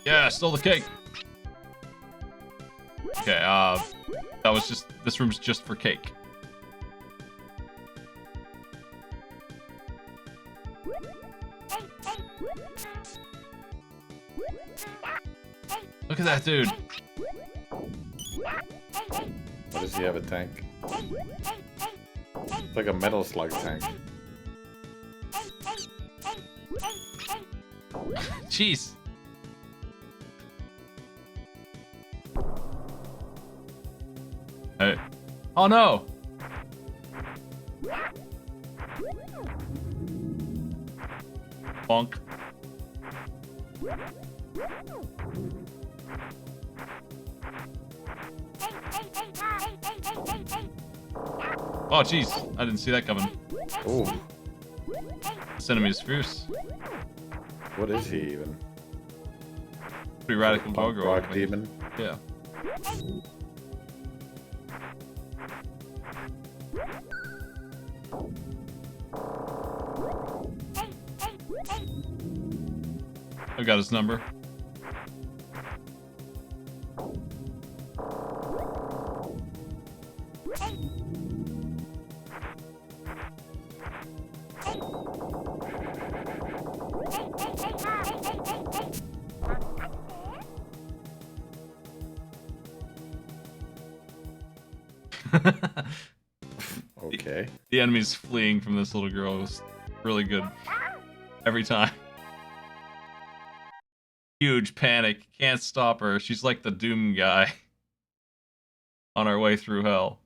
A: Yeah, stole the cake. Okay, that was just, this room's just for cake. Look at that dude.
B: Why does he have a tank? It's like a metal slug tank.
A: Jeez. Hey. Oh no! Bonk. Oh jeez, I didn't see that coming.
B: Ooh,
A: This enemy's fierce.
B: what is he even?
A: Pretty radical
B: Punk
A: doggo.
B: rock demon?
A: Yeah. I got his number.
B: Okay.
A: The enemies fleeing from this little girl was really good. Every time. Huge panic. Can't stop her. She's like the Doom guy. On our way through hell.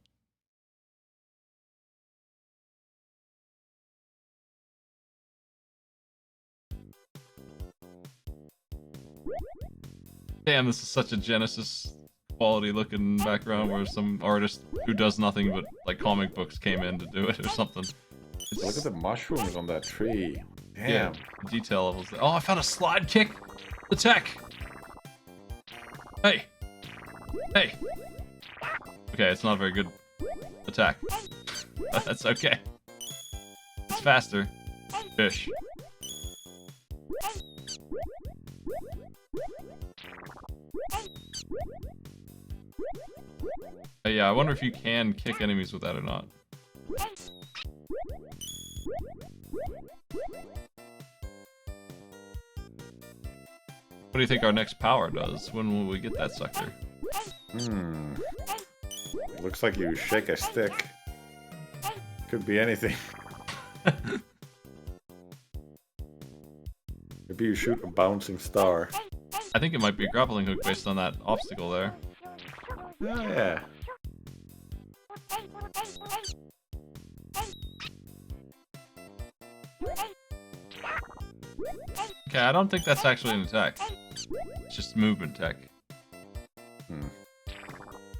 A: Damn, this is such a Genesis quality looking background where some artist who does nothing but like comic books came in to do it or something. It's,
B: Look at the mushrooms on that tree. Damn.
A: yeah, the detail levels. Oh, I found a slide kick. Attack. Hey. Hey. Okay, it's not a very good attack. That's okay. It's faster. Fish. Yeah, I wonder if you can kick enemies with that or not. What do you think our next power does? When will we get that sucker?
B: Looks like you shake a stick. Could be anything. Maybe you shoot a bouncing star.
A: I think it might be a grappling hook based on that obstacle there.
B: Oh, yeah.
A: Okay, I don't think that's actually an attack. It's just movement tech.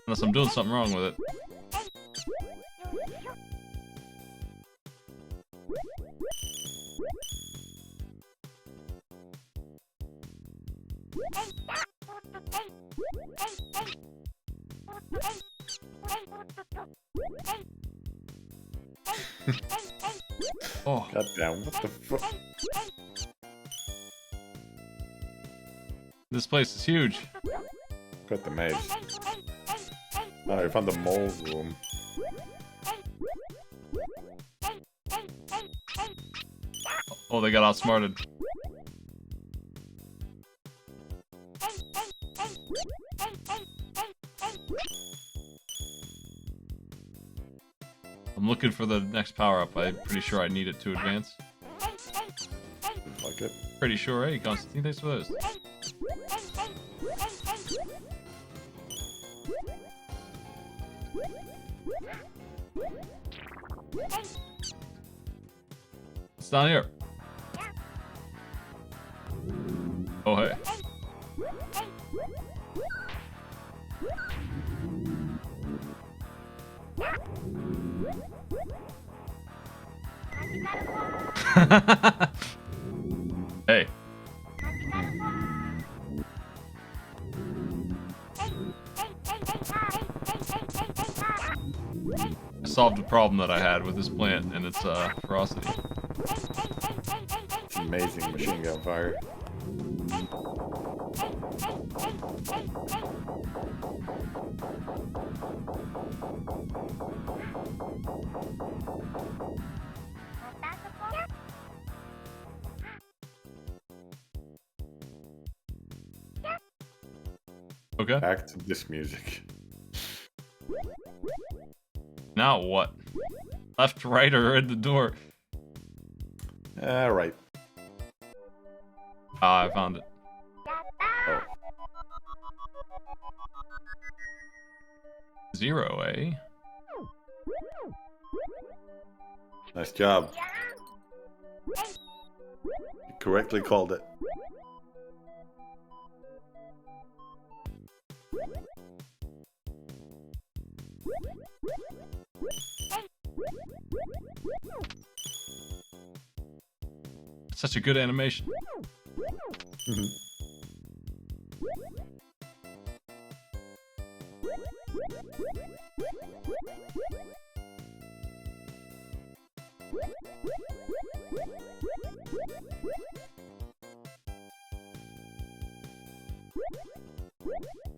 A: Unless I'm doing something wrong with it. Oh.
B: God damn, what the fuck?
A: This place is huge.
B: Got the maze. Oh, I found the mole room.
A: Oh, they got outsmarted. I'm looking for the next power-up. I'm pretty sure I need it to advance.
B: Fuck it.
A: Pretty sure, hey, Constantine, thanks for those. It's down here. Oh, hey. Hey. I solved a problem that I had with this plant and its ferocity.
B: It's amazing machine gun fire.
A: Okay.
B: Back to this music.
A: Now what? Left, right, or in the door?
B: Alright.
A: Ah, I found it.
B: Oh.
A: 0, eh?
B: Nice job. You correctly called it.
A: Such a good animation. Well,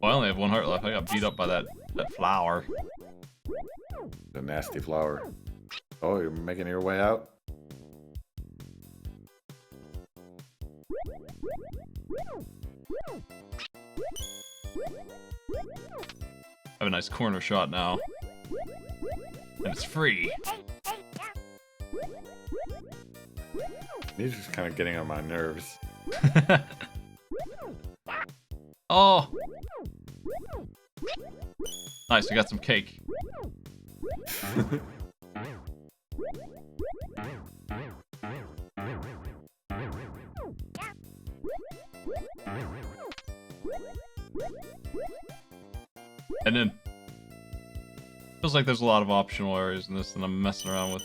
A: I only have 1 heart left. I got beat up by that flower.
B: The nasty flower. Oh, you're making your way out?
A: I have a nice corner shot now. And it's free.
B: He's just kind of getting on my nerves.
A: Oh! Nice, I got some cake. And then feels like there's a lot of optional areas in this that I'm messing around with.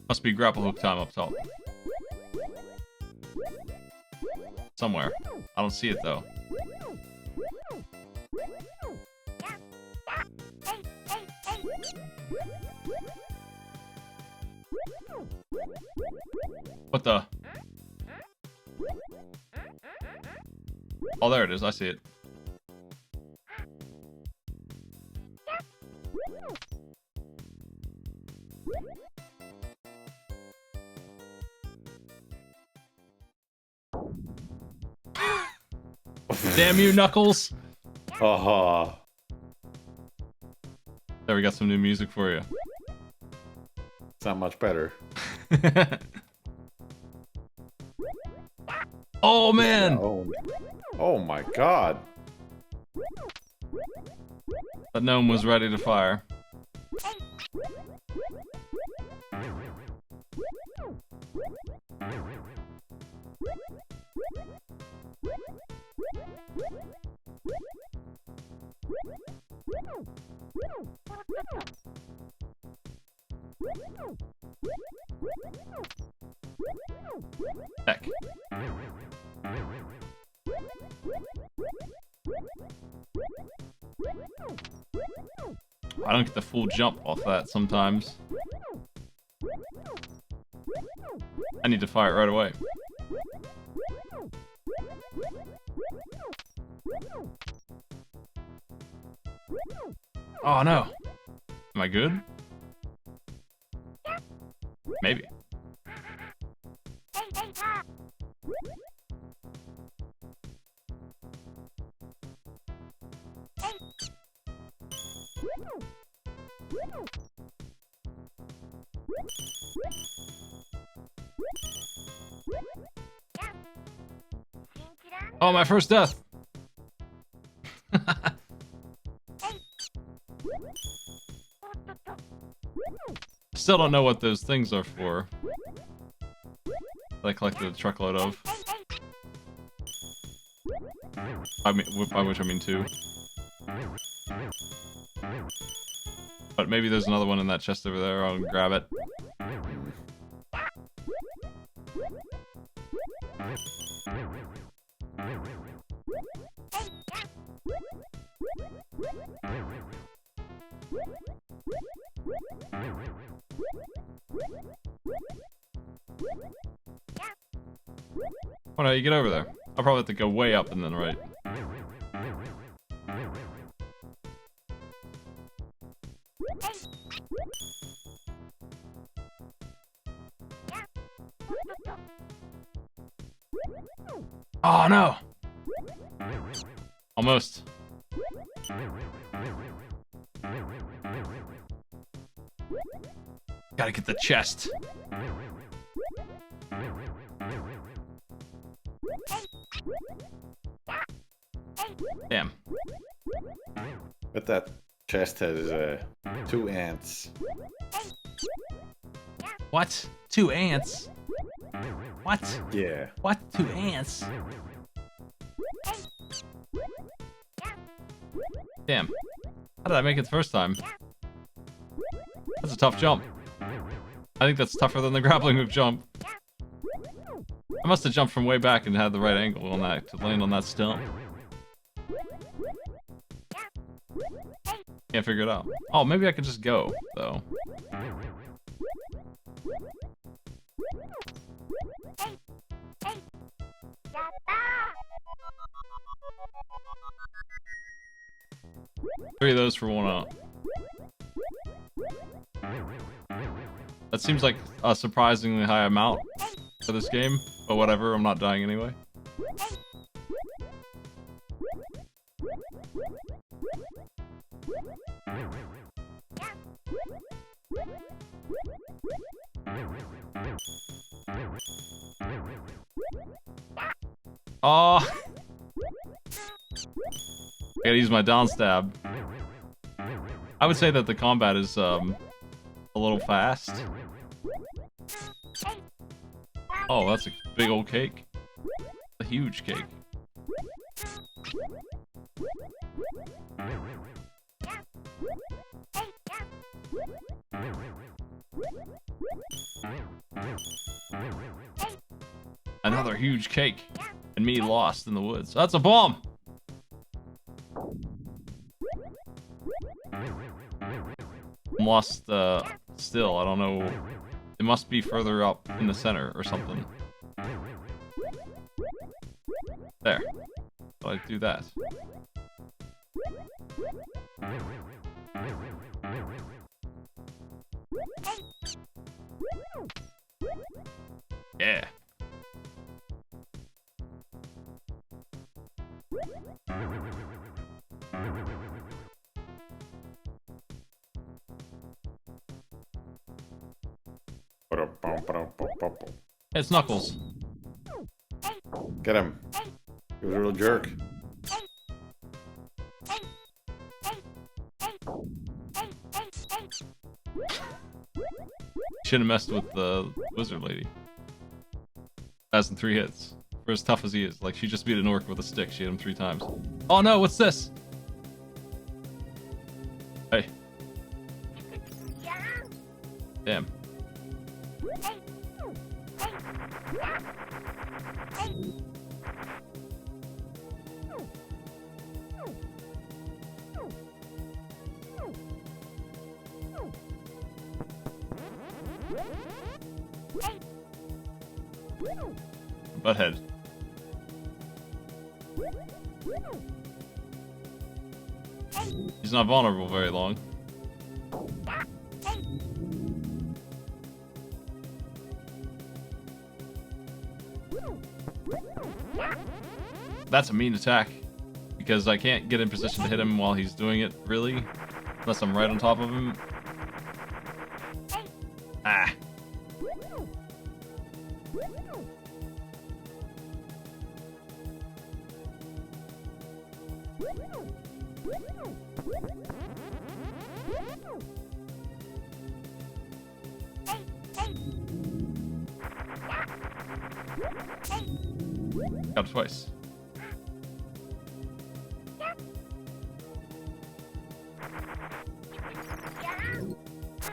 A: Must be grapple hook time up top. Somewhere. I don't see it though. What the? Oh, there it is. I see it. Damn you, Knuckles!
B: Haha.
A: There, we got some new music for you.
B: It's not much better.
A: Oh, man!
B: Oh my god.
A: That gnome was ready to fire. Heck. I don't get the full jump off that sometimes. I need to fire it right away. Oh no. Am I good? Maybe. Oh, my first death! Still don't know what those things are for. That I collected a truckload of. I mean, by which I mean 2. But maybe there's another one in that chest over there. I'll grab it. Oh no, you get over there. I'll probably have to go way up and then right. Oh no! Almost. Gotta get the chest. Damn.
B: But that chest has 2 ants.
A: What? 2 ants? What?
B: Yeah.
A: What? 2 ants? Damn. How did I make it the first time? That's a tough jump. I think that's tougher than the grappling hook jump. I must have jumped from way back and had the right angle on that to land on that stump. Can't figure it out. Oh, maybe I could just go, though. Three of those for 1 up. That seems like a surprisingly high amount for this game, but whatever, I'm not dying anyway. Oh! I gotta use my down stab. I would say that the combat is a little fast. Oh, that's a big old cake. A huge cake. Another huge cake. And me lost in the woods. That's a bomb! I'm lost still. I don't know. It must be further up in the center or something. There. So I do that. Yeah. It's Knuckles.
B: Get him. He was a real jerk.
A: Shouldn't have messed with the wizard lady. That's in 3 hits. For as tough as he is. Like, she just beat an orc with a stick. She hit him 3 times. Oh no, what's this? Hey. Damn. Butthead. He's not vulnerable very long. That's a mean attack. Because I can't get in position to hit him while he's doing it, really. Unless I'm right on top of him. Ah. Got him twice.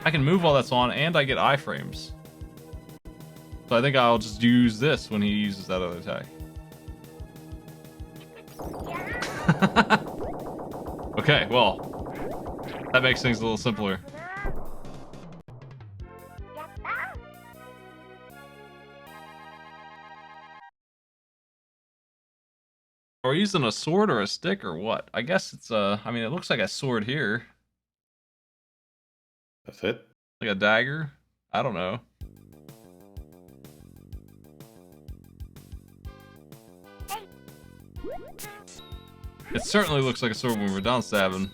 A: I can move while that's on, and I get iframes. So I think I'll just use this when he uses that other attack. Okay, well, that makes things a little simpler. Are we using a sword or a stick or what? I guess it's I mean, it looks like a sword here.
B: That's it?
A: Like a dagger? I don't know. It certainly looks like a sword when we're down stabbing.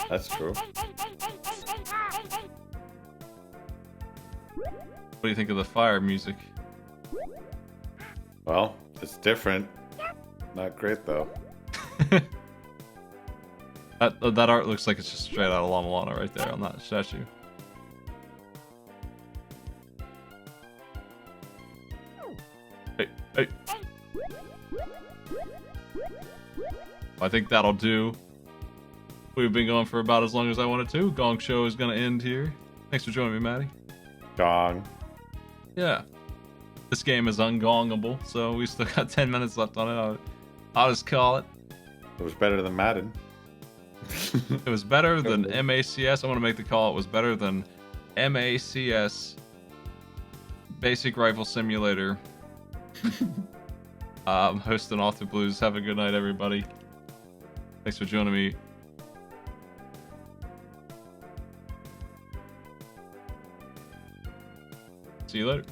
B: That's true.
A: What do you think of the fire music?
B: Well, it's different. Not great though.
A: That art looks like it's just straight out of Lama Lana right there on that statue. I think that'll do. We've been going for about as long as I wanted to. Gong show is going to end here. Thanks for joining me, Maddie.
B: Gong.
A: Yeah. This game is ungongable, so we still got 10 minutes left on it. I'll just call it.
B: It was better than Madden.
A: It was better than MACS. I want to make the call. It was better than MACS Basic Rifle Simulator. I'm hosting Off the Blues. Have a good night, everybody. Thanks for joining me. See you later.